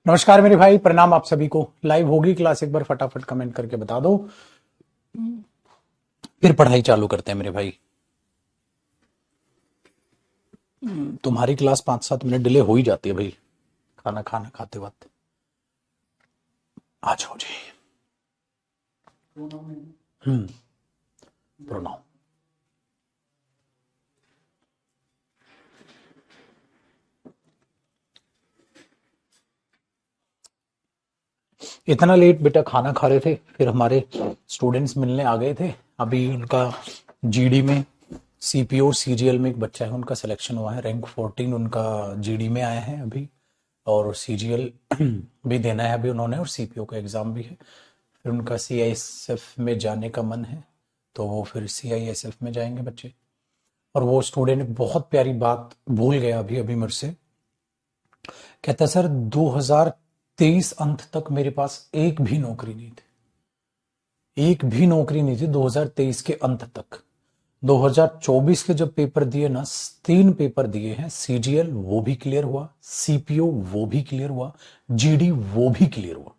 नमस्कार मेरे भाई, प्रणाम आप सभी को। लाइव होगी क्लास, एक बार फटाफट कमेंट करके बता दो, फिर पढ़ाई चालू करते हैं मेरे भाई। तुम्हारी क्लास 5-7 मिनट डिले हो ही जाती है भाई, खाना खाना खाते वक्त। आ जाओ जी। हम्म प्रोनाउन। इतना लेट बेटा खाना खा रहे थे, फिर हमारे स्टूडेंट्स मिलने आ गए थे। अभी उनका जीडी में, सीपीओ और सीजीएल में एक बच्चा है, उनका सिलेक्शन हुआ है। रैंक 14 उनका जीडी में आया है अभी, और सीजीएल भी देना है अभी उन्होंने, और सीपीओ का एग्जाम भी है। फिर उनका सीआईएसएफ में जाने का मन है, तो वो फिर सीआईएसएफ में जाएंगे बच्चे। और वो स्टूडेंट बहुत प्यारी बात भूल गया अभी अभी मेरे से। कहता सर 2023 अंत तक मेरे पास एक भी नौकरी नहीं थी, एक भी नौकरी नहीं थी 2023 के अंत तक। 2024 के जब पेपर दिए ना, 3 पेपर दिए हैं। सीजीएल वो भी क्लियर हुआ, सीपीओ वो भी क्लियर हुआ, जीडी वो भी क्लियर हुआ।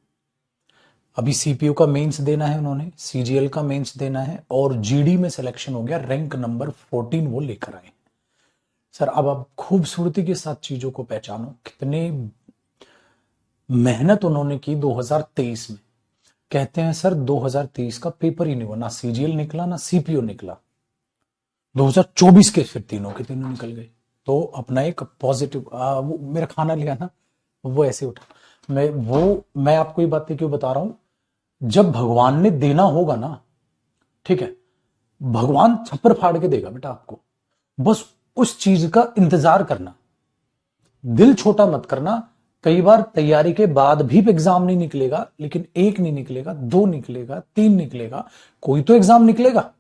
अभी सीपीयू का मेंस देना है उन्होंने, सीजीएल का मेंस देना है, और जीडी में सिलेक्शन हो गया। रैंक नंबर 14 वो लेकर आए। सर अब आप खूबसूरती के साथ चीजों को पहचानो, कितने मेहनत उन्होंने की 2023 में। कहते हैं सर 2023 का पेपर ही नहीं हुआ, ना सीजीएल निकला ना सीपीयू निकला। 2024 के फिर तीनों के तीनों निकल गए। तो अपना एक पॉजिटिव, वो मेरा खाना लिया ना, वो ऐसे उठा। मैं आपको ये बातें क्यों बता रहा हूं, जब भगवान ने देना होगा ना, ठीक है, भगवान छप्पर फाड़ के देगा बेटा आपको। बस उस चीज का इंतजार करना, दिल छोटा मत करना। कई बार तैयारी के बाद भी एग्जाम नहीं निकलेगा, लेकिन एक नहीं निकलेगा, 2 निकलेगा, 3 निकलेगा, कोई तो एग्जाम निकलेगा।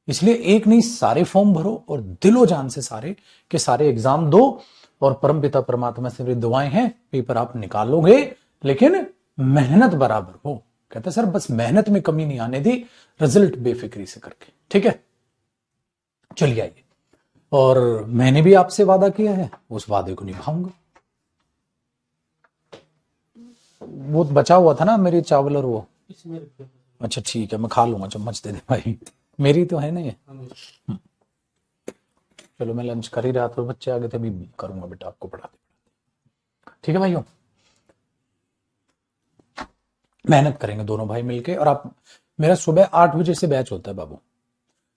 इसलिए एक नहीं, सारे फॉर्म भरो और दिलो जान से सारे के सारे एग्जाम दो, और परमपिता परमात्मा से मेरी दुआएं हैं, पेपर आप निकालोगे, लेकिन मेहनत बराबर हो। कहते सर बस मेहनत में कमी नहीं आने दी, रिजल्ट बेफिक्री से करके। ठीक है, चलिए आइए। और मैंने भी आपसे वादा किया है, उस वादे को निभाऊंगा। वो बचा हुआ था ना मेरी चावल और वो, अच्छा ठीक है, मैं खा लूंगा, चम्मच दे दे भाई, मेरी तो है ना ये। चलो मैं लंच कर ही रहा था, बच्चे आ गए थे, अभी करूंगा बेटा आपको पढ़ाते। ठीक है भाइयों, मेहनत करेंगे दोनों भाई मिलके। और आप, मेरा सुबह 8 बजे से बैच होता है बाबू,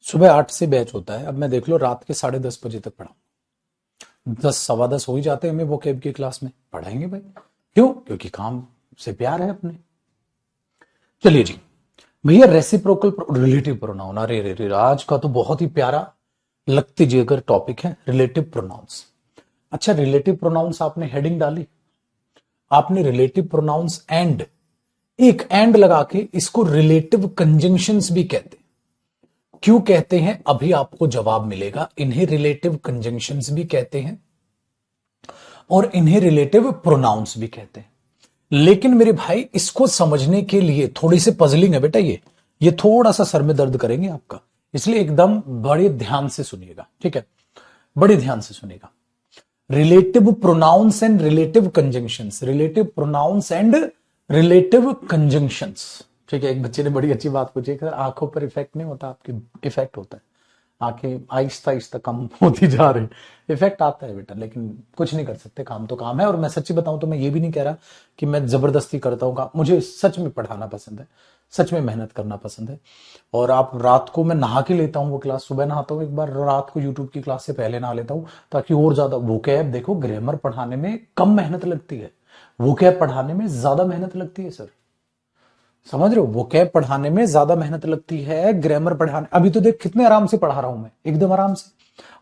सुबह 8 से बैच होता है। अब मैं देख लो रात के 10:30 बजे तक पढ़ाऊं, 10 सवा 10 हो ही जाते हैं हमें वो कैब की क्लास में। पढ़ाएंगे भाई, क्यों? क्योंकि काम से प्यार है अपने। चलिए जी भैया, रेसिप्रोकल रिलेटिव प्रोनाउन, अरे रे रे, आज का तो बहुत ही प्यारा लगती जिगर टॉपिक है, रिलेटिव प्रोनाउंस। अच्छा, रिलेटिव प्रोनाउंस आपने हेडिंग डाली, आपने रिलेटिव प्रोनाउंस एंड, एक एंड लगा के, इसको रिलेटिव कंजंक्शंस भी कहते हैं। क्यों कहते हैं अभी आपको जवाब मिलेगा। इन्हें रिलेटिव कंजंक्शंस भी कहते हैं और इन्हें रिलेटिव प्रोनाउंस भी कहते हैं। लेकिन मेरे भाई, इसको समझने के लिए थोड़ी सी पजलिंग है बेटा, ये थोड़ा सा सर में दर्द करेंगे आपका, इसलिए एकदम बड़े ध्यान से सुनिएगा। ठीक है, बड़े ध्यान से सुनिएगा। Relative pronouns and relative conjunctions, relative pronouns and relative conjunctions. ठीक है, एक बच्चे ने बड़ी अच्छी बात पूछी, आंखों पर इफेक्ट नहीं होता, आपके इफेक्ट होता है। आंखें आहिस्ता आहिस्ता कम होती जा रही, इफेक्ट आता है बेटा, लेकिन कुछ नहीं कर सकते, काम तो काम है। और मैं सच्ची बताऊं तो मैं ये भी नहीं कह रहा कि मैं जबरदस्ती करता हूं काम, मुझे सच में पढ़ाना पसंद है, सच में मेहनत करना पसंद है। और आप रात को, मैं नहा के लेता हूं वो क्लास, सुबह नहाता हूं एक बार, रात को यूट्यूब की क्लास से पहले नहा लेता हूं, ताकि और ज्यादा वोकैब, देखो ग्रामर पढ़ाने में कम मेहनत लगती है, वोकैब पढ़ाने में ज्यादा मेहनत लगती है सर। समझ रहे हो, वोकैब पढ़ाने में ज्यादा मेहनत लगती है, ग्रामर पढ़ाने, अभी तो देख कितने आराम से पढ़ा रहा हूं मैं, एकदम आराम से।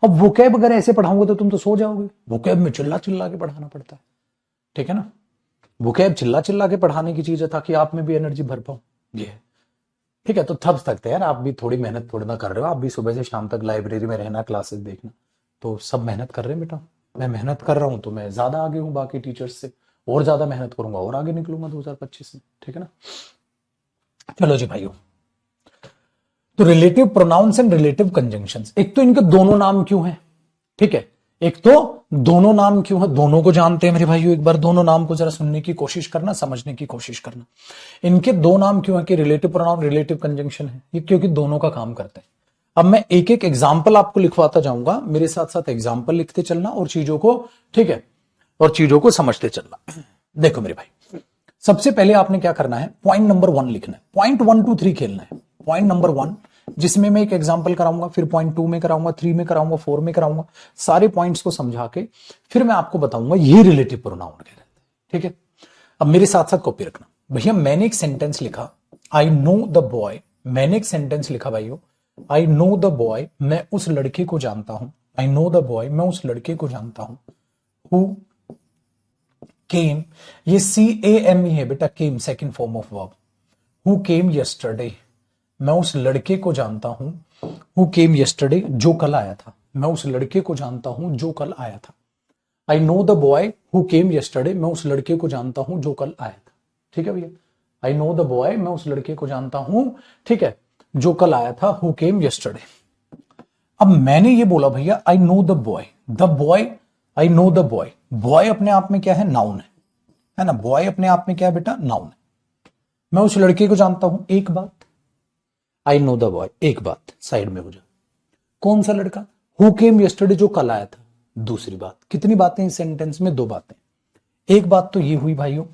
अब वोकैब अगर ऐसे पढ़ाऊंगा तो तुम तो सो जाओगे, वोकैब में चिल्ला चिल्ला के पढ़ाना पड़ता है। ठीक है ना, वोकैब चिल्ला चिल्ला के पढ़ाने की चीज है, ताकि आप में भी एनर्जी भर पाऊं, ये है। ठीक है, तो थक सकते हैं यार, आप भी थोड़ी मेहनत थोड़ी ना कर रहे हो, आप भी सुबह से शाम तक लाइब्रेरी में रहना, क्लासेस देखना, तो सब मेहनत कर रहे हैं बेटा। मैं मेहनत कर रहा हूं तो मैं ज्यादा आगे हूं बाकी टीचर्स से, और ज्यादा मेहनत करूंगा और आगे निकलूंगा 2025 में। ठीक है ना, चलो जी भाइयों, तो relative pronouns and relative conjunctions, एक तो इनके दोनों नाम क्यों हैं, ठीक है, एक तो दोनों नाम क्यों है, दोनों को जानते हैं मेरे भाइयों, एक बार दोनों नाम को जरा सुनने की कोशिश करना, समझने की कोशिश करना। इनके दो नाम क्यों है कि रिलेटिव प्रोनाउन रिलेटिव कंजंक्शन है, ये क्योंकि दोनों का काम करते हैं। अब मैं एक एक एग्जाम्पल आपको लिखवाता जाऊंगा, मेरे साथ साथ एग्जाम्पल लिखते चलना और चीजों को, ठीक है, और चीजों को समझते चलना। देखो मेरे भाई, सबसे पहले आपने क्या करना है, पॉइंट नंबर 1 लिखना है, पॉइंट 1 2 3 खेलना है। पॉइंट नंबर 1 जिसमें मैं एक एग्जांपल कराऊंगा, फिर पॉइंट 2 में कराऊंगा, 3 में कराऊंगा, 4 में कराऊंगा, सारे पॉइंट्स को समझा के फिर मैं आपको बताऊंगा ये रिलेटिव प्रोनाउन कह रहे हैं, ठीक है। अब मेरे साथ साथ कॉपी रखना भैया। मैंने एक सेंटेंस लिखा, आई नो द बॉय, मैंने एक सेंटेंस लिखा भाइयों, आई नो द बॉय, मैं उस लड़के को जानता हूं, आई नो द बॉय, मैं उस लड़के को जानता हूं, हु केम, ये CAME है बेटा, came second form of verb, who came yesterday, मैं उस लड़के को जानता हूं, हु केम यस्टरडे, जो कल आया था, मैं उस लड़के को जानता हूं जो कल आया था। आई know the boy who came yesterday, मैं उस लड़के को जानता हूं जो कल आया था, ठीक है भैया। आई नो द बॉय, मैं उस लड़के को जानता हूं, ठीक है, जो कल आया था, हु केम यस्टरडे। अब मैंने ये बोला भैया, आई know the boy, the boy, I know the boy, boy अपने आप में क्या है, नाउन है ना, बॉय अपने आप में क्या है बेटा, नाउन है। मैं उस लड़के को जानता हूं, एक बात, आई नो द बॉय, एक बात, साइड में हो जा। कौन सा लड़का, हु केम यस्टरडे, जो कल आया था, दूसरी बात। कितनी बातें इस सेंटेंस में, दो बातें। एक बात तो ये हुई भाइयों,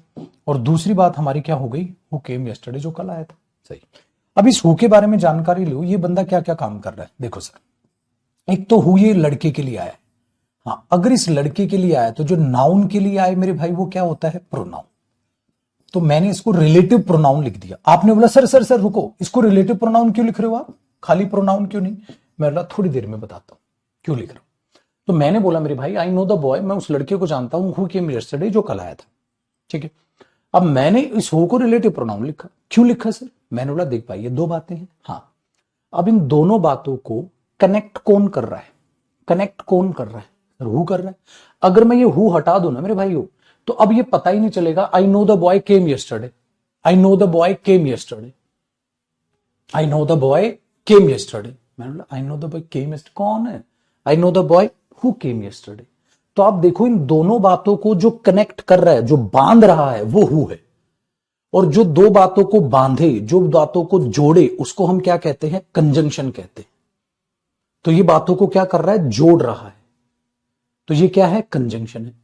और दूसरी बात हमारी क्या हो गई, हु केम यस्टरडे, जो कल आया था, सही। अब इस हु के बारे में जानकारी लो, ये बंदा क्या क्या काम कर रहा है, देखो सर। एक तो हु ये लड़के के लिए आया है, हाँ, अगर इस लड़के के लिए आया तो जो नाउन के लिए आए मेरे भाई वो क्या होता है, प्रोनाउन। तो मैंने इसको रिलेटिव प्रोनाउन लिख दिया। आपने बोला सर सर सर रुको, इसको रिलेटिव प्रोनाउन क्यों लिख रहे हो आप, खाली प्रोनाउन क्यों नहीं। मैं बोला थोड़ी देर में बताता हूं क्यों लिख रहा हूं। तो मैंने बोला मेरे भाई, आई नो द बॉय, मैं उस लड़के को जानता हूं, हु केम यस्टरडे, जो कल आया था, ठीक है। अब मैंने इस हु को रिलेटिव प्रोनाउन लिखा, क्यों लिखा सर, मैंने बोला देख भाई ये दो बातें हैं, हाँ। अब इन दोनों बातों को कनेक्ट कौन कर रहा है, कनेक्ट कौन कर रहा है, हु कर रहा है। अगर मैं ये हु हटा दूं ना मेरे भाइयों, तो अब ये पता ही नहीं चलेगा, आई know the boy came yesterday, I know the boy came yesterday, I know the boy came yesterday. मैंने बोला I know the boy came yesterday कौन है, आई know the boy who came yesterday. तो आप देखो इन दोनों बातों को जो कनेक्ट कर रहा है, जो बांध रहा है, वो हु है। और जो दो बातों को बांधे, जो बातों को जोड़े, उसको हम क्या कहते हैं, कंजंक्शन कहते हैं। तो ये बातों को क्या कर रहा है, जोड़ रहा है, तो ये क्या है, कंजंक्शन है।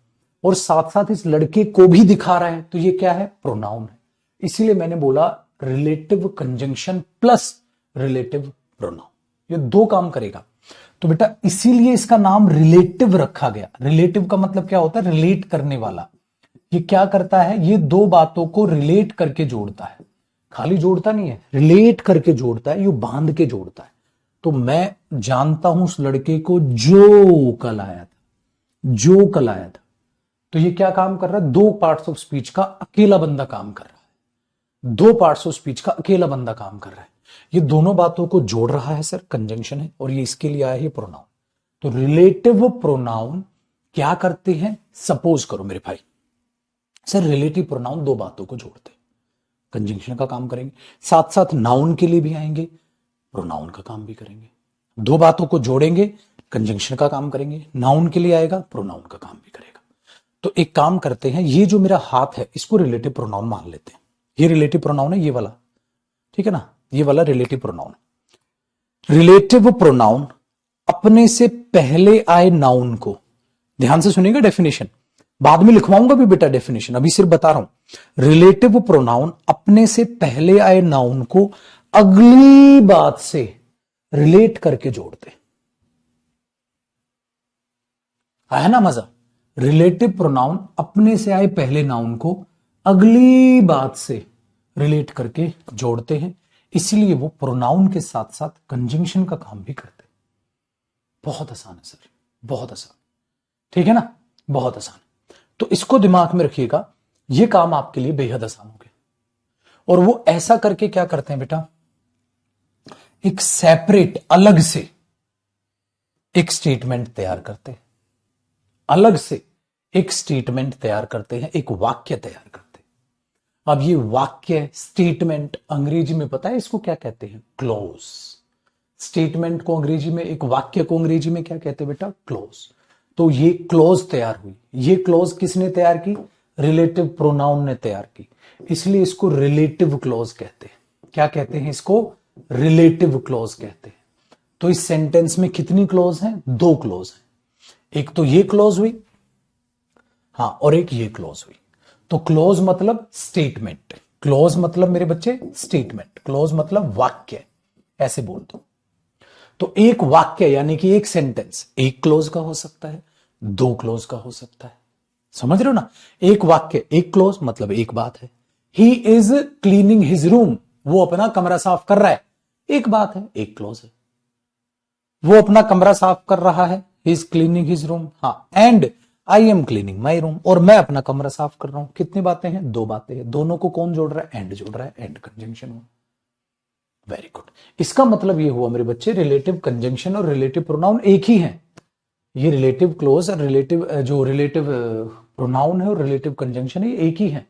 और साथ साथ इस लड़के को भी दिखा रहा है, तो ये क्या है, प्रोनाउन है। इसीलिए मैंने बोला relative conjunction plus relative pronoun, ये दो काम करेगा। तो बेटा इसीलिए इसका नाम रिलेटिव रखा गया। रिलेटिव का मतलब क्या होता है, रिलेट करने वाला। ये क्या करता है, ये दो बातों को रिलेट करके जोड़ता है, खाली जोड़ता नहीं है, रिलेट करके जोड़ता है, ये बांध के जोड़ता है। तो मैं जानता हूं उस लड़के को जो कल आया था, जो कल आया था। तो ये क्या काम कर रहा है, दो पार्ट्स ऑफ स्पीच का अकेला बंदा काम कर रहा है, दो पार्ट्स ऑफ स्पीच का अकेला बंदा काम कर रहा है। ये दोनों बातों को जोड़ रहा है सर, कंजंक्शन है, और ये इसके लिए आया है प्रोनाउन। तो रिलेटिव प्रोनाउन क्या करते हैं, सपोज करो मेरे भाई, सर रिलेटिव प्रोनाउन दो बातों को जोड़ते हैं, कंजंक्शन का काम करेंगे, साथ साथ नाउन के लिए भी आएंगे, प्रोनाउन का काम भी करेंगे। दो बातों को जोड़ेंगे, कंजंक्शन का काम करेंगे, नाउन के लिए आएगा, प्रोनाउन का काम भी करेगा। तो एक काम करते हैं, ये जो मेरा हाथ है इसको रिलेटिव प्रोनाउन मान लेते हैं। ये रिलेटिव प्रोनाउन है, ये वाला, ठीक है ना, ये वाला रिलेटिव प्रोनाउन है। रिलेटिव प्रोनाउन अपने से पहले आए नाउन को, ध्यान से सुनिएगा डेफिनेशन, बाद में लिखवाऊंगा भी बेटा डेफिनेशन, अभी सिर्फ बता रहा हूं। रिलेटिव प्रोनाउन अपने से पहले आए नाउन को अगली बात से रिलेट करके जोड़ते, है ना मजा। रिलेटिव प्रोनाउन अपने से आए पहले नाउन को अगली बात से रिलेट करके जोड़ते हैं, इसलिए वो प्रोनाउन के साथ साथ कंजंक्शन का काम भी करते हैं। बहुत आसान है सर, बहुत आसान, ठीक है ना, बहुत आसान। तो इसको दिमाग में रखिएगा, ये काम आपके लिए बेहद आसान हो गया। और वो ऐसा करके क्या करते हैं बेटा, एक सेपरेट अलग से एक स्टेटमेंट तैयार करते हैं, अलग से एक स्टेटमेंट तैयार करते हैं, एक वाक्य तैयार करते हैं। अब ये वाक्य स्टेटमेंट अंग्रेजी में पता है इसको क्या कहते हैं, क्लोज। स्टेटमेंट को अंग्रेजी में, एक वाक्य को अंग्रेजी में क्या कहते हैं बेटा, क्लोज। तो ये क्लोज तैयार हुई। ये क्लोज किसने तैयार की? रिलेटिव प्रोनाउन ने तैयार की, इसलिए इसको रिलेटिव क्लोज कहते हैं। क्या कहते हैं इसको? रिलेटिव क्लोज कहते हैं। तो इस सेंटेंस में कितनी क्लोज हैं? दो क्लोज हैं। एक तो ये क्लोज हुई, हाँ, और एक ये क्लोज हुई। तो क्लोज मतलब स्टेटमेंट, क्लोज मतलब मेरे बच्चे स्टेटमेंट, क्लोज मतलब वाक्य, ऐसे बोल दो। तो एक वाक्य यानी कि एक सेंटेंस एक क्लोज का हो सकता है, दो क्लोज का हो सकता है। समझ रहे हो ना? एक वाक्य एक क्लोज मतलब एक बात है। He is cleaning his room, वो अपना कमरा साफ कर रहा है, एक बात है, एक क्लोज है। वो अपना कमरा साफ कर रहा है, he is cleaning his room, हाँ, and I am cleaning my room, और मैं अपना कमरा साफ कर रहा हूं। कितनी बातें हैं? दो बातें हैं। दोनों को कौन जोड़ रहा है? एंड जोड़ रहा है, एंड कंजंक्शन हुआ। Very good. इसका मतलब ये हुआ मेरे बच्चे, रिलेटिव कंजंक्शन और रिलेटिव प्रोनाउन एक ही है। ये रिलेटिव क्लोज और रिलेटिव जो रिलेटिव प्रोनाउन है और रिलेटिव कंजंक्शन है, एक ही है।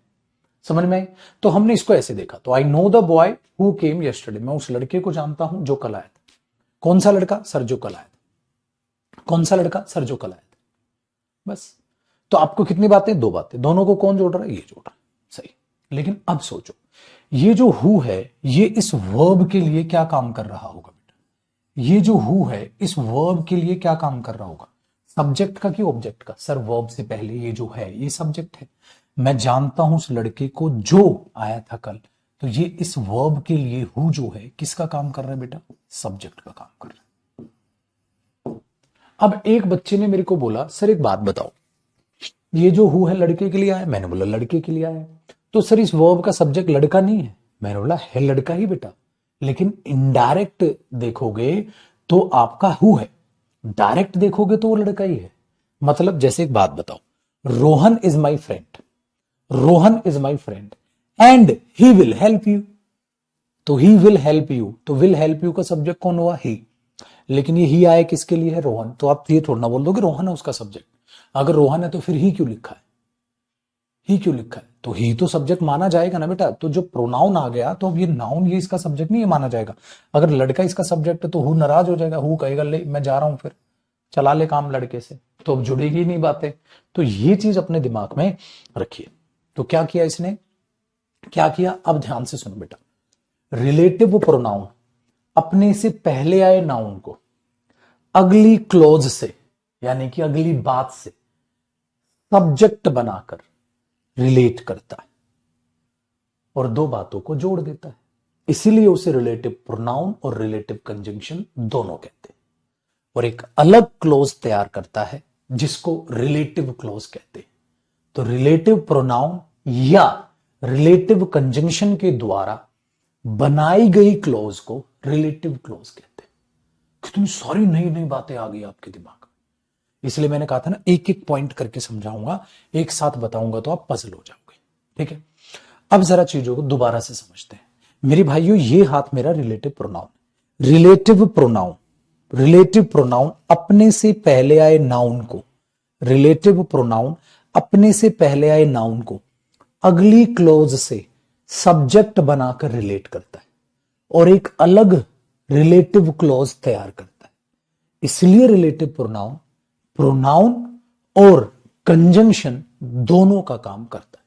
समझ में आई? तो हमने इसको ऐसे देखा। तो I know the boy who came yesterday, मैं उस लड़के को जानता हूं जो कल आया था। कौन सा लड़का? सर, जो कल आया था। कौन सा लड़का? सर, जो कल आया था। बस। तो आपको कितनी बातें? दो बातें। दोनों को कौन जोड़ रहा है? ये जोड़ रहा है। सही। लेकिन अब सोचो, ये जो हु है, ये इस वर्ब के लिए क्या काम कर रहा होगा बेटा? ये जो हु है इस वर्ब के लिए क्या काम कर रहा होगा? सब्जेक्ट का कि ऑब्जेक्ट का? सर, वर्ब से पहले ये जो है ये सब्जेक्ट है। मैं जानता हूं उस लड़के को जो आया था कल, तो ये इस वर्ब के लिए हु जो है किसका काम कर रहा है बेटा? सब्जेक्ट का काम कर रहा है। अब एक बच्चे ने मेरे को बोला, सर एक बात बताओ, ये जो हु है लड़के के लिए आया? मैंने बोला लड़के के लिए आया। तो सर इस वर्ब का सब्जेक्ट लड़का नहीं है? मैंने बोला है लड़का ही बेटा, लेकिन इनडायरेक्ट देखोगे तो आपका हु है, डायरेक्ट देखोगे तो वो लड़का ही है। मतलब जैसे एक बात बताओ, Rohan is my friend, Rohan is my friend and he will help you. तो ही विल हेल्प यू, तो विल हेल्प यू का सब्जेक्ट कौन हुआ? ही। लेकिन ये ही आया किसके लिए है? रोहन। तो आप ये थोड़ा ना बोल दो कि रोहन है उसका सब्जेक्ट। अगर रोहन है तो फिर ही क्यों लिखा है? ही क्यों लिखा है? तो ही तो सब्जेक्ट माना जाएगा ना बेटा। तो जो प्रोनाउन आ गया तो अब ये नाउन ये इसका सब्जेक्ट नहीं है माना जाएगा। अगर लड़का इसका सब्जेक्ट है तो हु नाराज हो जाएगा, हु कहेगा ले मैं जा रहा हूं, फिर चला ले काम लड़के से, तो अब जुड़ेगी नहीं बातें। तो ये चीज अपने दिमाग में रखिए। तो क्या किया इसने? क्या किया? अब ध्यान से सुनो बेटा। रिलेटिव प्रोनाउन अपने से पहले आए नाउन को अगली क्लोज से यानी कि अगली बात से सब्जेक्ट बनाकर रिलेट करता है और दो बातों को जोड़ देता है। इसीलिए उसे रिलेटिव प्रोनाउन और रिलेटिव कंजंक्शन दोनों कहते हैं। और एक अलग क्लोज तैयार करता है जिसको रिलेटिव क्लोज कहते हैं। तो रिलेटिव प्रोनाउन या रिलेटिव कंजंक्शन के द्वारा बनाई गई क्लोज को रिलेटिव क्लोज कहते हैं। कितनी सारी नई नई बातें आ गई आपके दिमाग में। इसलिए मैंने कहा था ना, एक एक पॉइंट करके समझाऊंगा, एक साथ बताऊंगा तो आप पजल हो जाओगे। ठीक है? अब जरा चीजों को दोबारा से समझते हैं मेरे भाइयों। ये हाथ मेरा relative pronoun, relative pronoun, relative pronoun अपने से पहले आए नाउन को, रिलेटिव प्रोनाउन अपने से पहले आए नाउन को अगली क्लोज से सब्जेक्ट बनाकर रिलेट करता है और एक अलग रिलेटिव क्लोज तैयार करता है। इसलिए रिलेटिव प्रोनाउन प्रोनाउन और कंजंक्शन दोनों का काम करता है।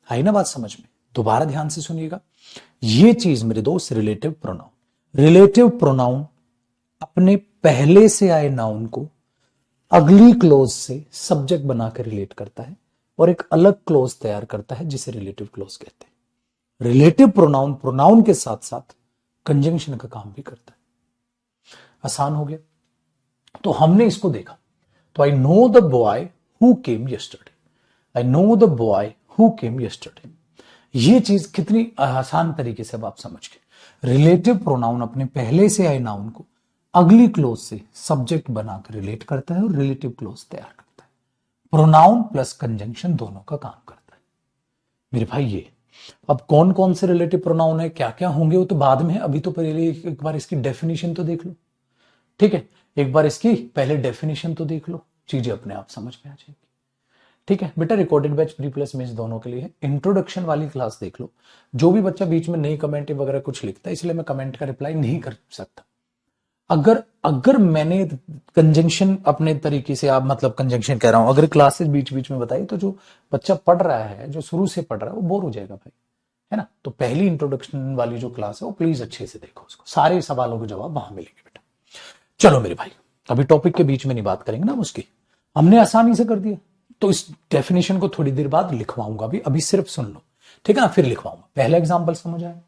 आई ना बात समझ में? दोबारा ध्यान से सुनिएगा। ये चीज मेरे दोस्त, रिलेटिव प्रोनाउन, रिलेटिव प्रोनाउन अपने पहले से आए नाउन को अगली क्लोज से सब्जेक्ट बनाकर रिलेट करता है और एक अलग क्लोज तैयार करता है जिसे रिलेटिव क्लोज कहते हैं। रिलेटिव प्रोनाउन प्रोनाउन के साथ साथ कंजंक्शन का काम भी करता है। आसान हो गया? तो हमने इसको देखा। तो I know the boy who came yesterday, I know the boy who came yesterday. ये चीज कितनी आसान तरीके से अब आप समझ गए। रिलेटिव प्रोनाउन अपने पहले से आए नाउन को अगली क्लोज से सब्जेक्ट बनाकर रिलेट करता है और रिलेटिव क्लोज तैयार करता है। प्रोनाउन प्लस कंजंक्शन दोनों का काम करता है मेरे भाई। ये अब कौन कौन से रिलेटिव प्रोनाउन है, क्या क्या होंगे, वो तो बाद में है। अभी तो पहले एक बार इसकी डेफिनेशन तो देख लो। ठीक है? एक बार इसकी पहले डेफिनेशन तो देख लो, चीजें अपने आप समझ में आ जाएगी। ठीक है बेटा? Recorded batch pre plus mains दोनों के लिए है। इंट्रोडक्शन वाली क्लास देख लो। जो भी बच्चा बीच में नई कमेंट वगैरह कुछ लिखता है, इसलिए मैं कमेंट का रिप्लाई नहीं कर सकता। अगर अगर मैंने कंजंक्शन अपने तरीके से, आप मतलब कंजंक्शन कह रहा हूं, अगर क्लासेस बीच बीच में बताई तो जो बच्चा पढ़ रहा है, जो शुरू से पढ़ रहा है, वो बोर हो जाएगा भाई, है ना। तो पहली इंट्रोडक्शन वाली जो क्लास है वो प्लीज अच्छे से देखो, उसको सारे सवालों के जवाब वहां मिलेंगे बेटा। चलो मेरे भाई, अभी टॉपिक के बीच में नहीं बात करेंगे ना उसकी, हमने आसानी से कर दिया। तो इस डेफिनेशन को थोड़ी देर बाद लिखवाऊंगा, अभी अभी सिर्फ सुन लो, ठीक है ना, फिर लिखवाऊंगा। पहला एग्जाम्पल समझ आया,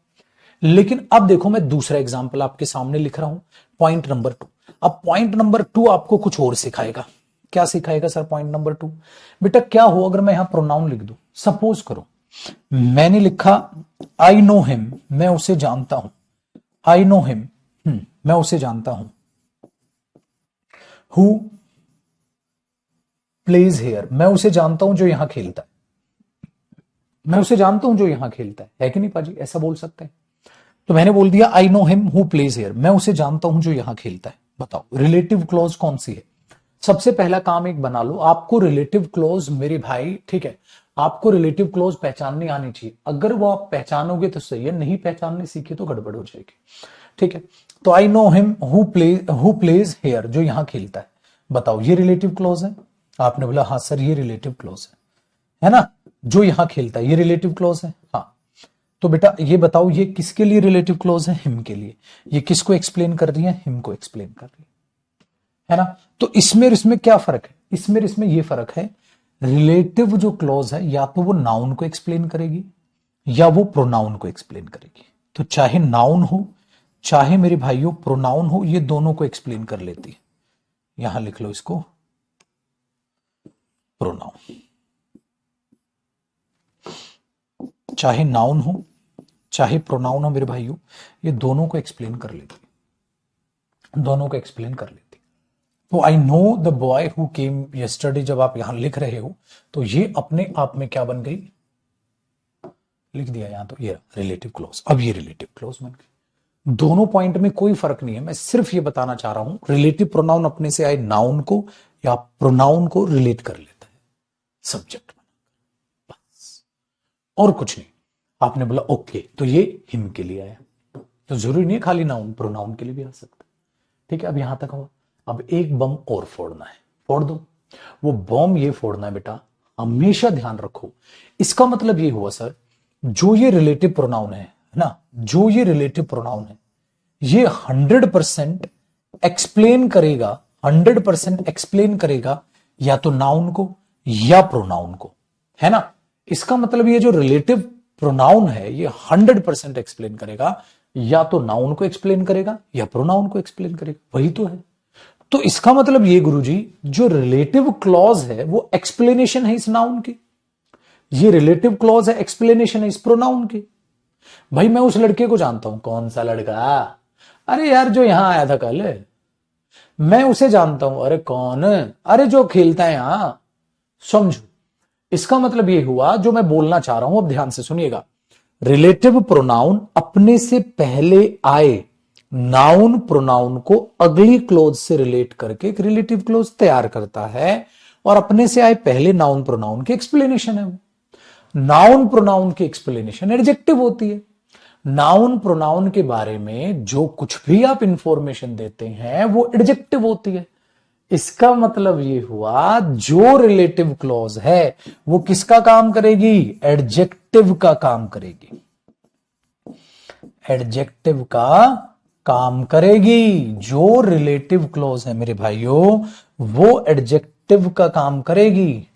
लेकिन अब देखो मैं दूसरा एग्जाम्पल आपके सामने लिख रहा हूं, पॉइंट नंबर 2। अब पॉइंट नंबर 2 आपको कुछ और सिखाएगा। क्या सिखाएगा सर पॉइंट नंबर 2? बेटा क्या हो अगर मैं यहां प्रोनाउन लिख दूं, सपोज करो मैंने लिखा आई नो हिम, मैं उसे जानता हूं, आई नो हिम, मैं उसे जानता हूं, हु प्लेज हेयर, मैं उसे जानता हूं जो यहां खेलता है, मैं उसे जानता हूं जो यहां खेलता है कि नहीं पाजी, ऐसा बोल सकते हैं। तो मैंने बोल दिया I know him who plays here, मैं उसे जानता हूं जो यहां खेलता है। बताओ रिलेटिव क्लॉज कौन सी है? सबसे पहला काम एक बना लो, आपको रिलेटिव क्लॉज मेरे भाई, ठीक है, आपको रिलेटिव क्लॉज पहचाननी आनी चाहिए। अगर वो आप पहचानोगे तो सही है, नहीं पहचानने सीखे तो गड़बड़ हो जाएगी, ठीक है। तो I know him who plays here, जो यहां खेलता है। बताओ ये रिलेटिव क्लॉज है? आपने बोला हाँ सर ये रिलेटिव क्लॉज है ना, जो यहां खेलता है ये रिलेटिव क्लॉज है, हाँ। तो बेटा ये बताओ ये किसके लिए रिलेटिव क्लॉज है? हिम के लिए। ये किसको एक्सप्लेन कर रही है? हिम को एक्सप्लेन कर रही है ना। तो इसमें इसमें क्या फर्क है? इसमें इसमें ये फर्क है, रिलेटिव जो क्लॉज है या तो वो नाउन को एक्सप्लेन करेगी या वो प्रोनाउन को एक्सप्लेन करेगी। तो चाहे नाउन हो चाहे मेरे भाइयों प्रोनाउन हो, ये दोनों को एक्सप्लेन कर लेती है। यहां लिख लो इसको प्रोनाउन, चाहे नाउन हो चाहे प्रोनाउन हो मेरे भाइयों, ये दोनों को एक्सप्लेन कर लेती, दोनों को एक्सप्लेन कर लेती। तो I know the boy who came yesterday, जब आप यहां लिख रहे हो तो ये अपने आप में क्या बन गई? लिख दिया यहां, तो ये रिलेटिव क्लॉज। अब ये रिलेटिव क्लॉज बन गई। दोनों पॉइंट में कोई फर्क नहीं है, मैं सिर्फ ये बताना चाह रहा हूं रिलेटिव प्रोनाउन अपने से आए नाउन को या प्रोनाउन को रिलेट कर लेता है सब्जेक्ट बना, बस और कुछ नहीं। आपने बोला ओके तो ये हिम के लिए आया, तो जरूरी नहीं है खाली नाउन, प्रोनाउन के लिए भी आ सकता है, ठीक है। अब यहां तक हुआ। अब एक बम और फोड़ना है, फोड़ दो। वो बम ये फोड़ना है बेटा, हमेशा ध्यान रखो, इसका मतलब ये हुआ सर जो ये रिलेटिव प्रोनाउन है ना, जो ये रिलेटिव प्रोनाउन है ये 100% एक्सप्लेन करेगा, 100% एक्सप्लेन करेगा या तो नाउन को या प्रोनाउन को, है ना। इसका मतलब ये जो रिलेटिव प्रोनाउन है ये 100% एक्सप्लेन करेगा, या तो नाउन को एक्सप्लेन करेगा या प्रोनाउन को एक्सप्लेन करेगा, वही तो है। तो इसका मतलब ये गुरुजी जो रिलेटिव क्लॉज है वो एक्सप्लेनेशन है इस नाउन की, ये रिलेटिव क्लॉज है एक्सप्लेनेशन है इस प्रोनाउन की। भाई मैं उस लड़के को जानता हूं। कौन सा लड़का? अरे यार जो यहां आया था कल, मैं उसे जानता हूं। अरे कौन? अरे जो खेलता है यहां। समझो, इसका मतलब यह हुआ जो मैं बोलना चाह रहा हूं, अब ध्यान से सुनिएगा। रिलेटिव प्रोनाउन अपने से पहले आए नाउन प्रोनाउन को अगली क्लोज से रिलेट करके एक रिलेटिव क्लोज तैयार करता है, और अपने से आए पहले नाउन प्रोनाउन की एक्सप्लेनेशन है वो। नाउन प्रोनाउन की एक्सप्लेनेशन एडजेक्टिव होती है। नाउन प्रोनाउन के बारे में जो कुछ भी आप इंफॉर्मेशन देते हैं वो एडजेक्टिव होती है। इसका मतलब ये हुआ जो रिलेटिव क्लॉज है वो किसका काम करेगी? एडजेक्टिव का काम करेगी, एडजेक्टिव का काम करेगी। जो रिलेटिव क्लॉज है मेरे भाइयों वो एडजेक्टिव का काम करेगी,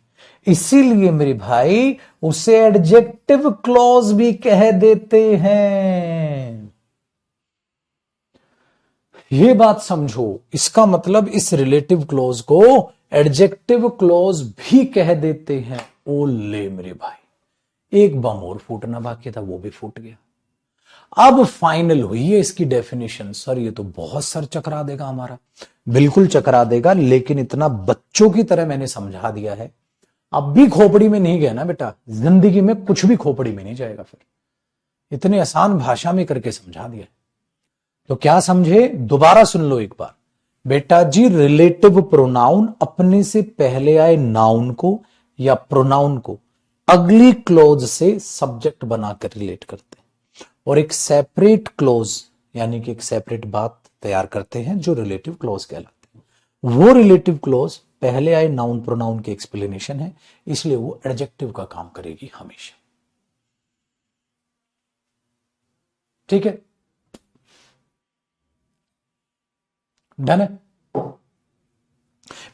इसीलिए मेरे भाई उसे एडजेक्टिव क्लॉज भी कह देते हैं। ये बात समझो, इसका मतलब इस रिलेटिव क्लॉज को एडजेक्टिव क्लॉज भी कह देते हैं। ओले मेरे भाई, एक बम और फूटना बाकी था, वो भी फूट गया। अब फाइनल हुई है इसकी डेफिनेशन। सर ये तो बहुत सर चकरा देगा हमारा। बिल्कुल चकरा देगा, लेकिन इतना बच्चों की तरह मैंने समझा दिया है। अब भी खोपड़ी में नहीं गया ना बेटा, जिंदगी में कुछ भी खोपड़ी में नहीं जाएगा। फिर इतने आसान भाषा में करके समझा दिया। तो क्या समझे? दोबारा सुन लो एक बार। बेटा जी रिलेटिव प्रोनाउन अपने से पहले आए नाउन को या प्रोनाउन को अगली क्लोज से सब्जेक्ट बनाकर रिलेट करते हैं, और एक सेपरेट क्लोज यानी कि एक सेपरेट बात तैयार करते हैं जो रिलेटिव क्लॉज कहलाते हैं। वो रिलेटिव क्लॉज पहले आए नाउन प्रोनाउन की एक्सप्लेनेशन है, इसलिए वो एडजेक्टिव का काम करेगी हमेशा। ठीक है, डन है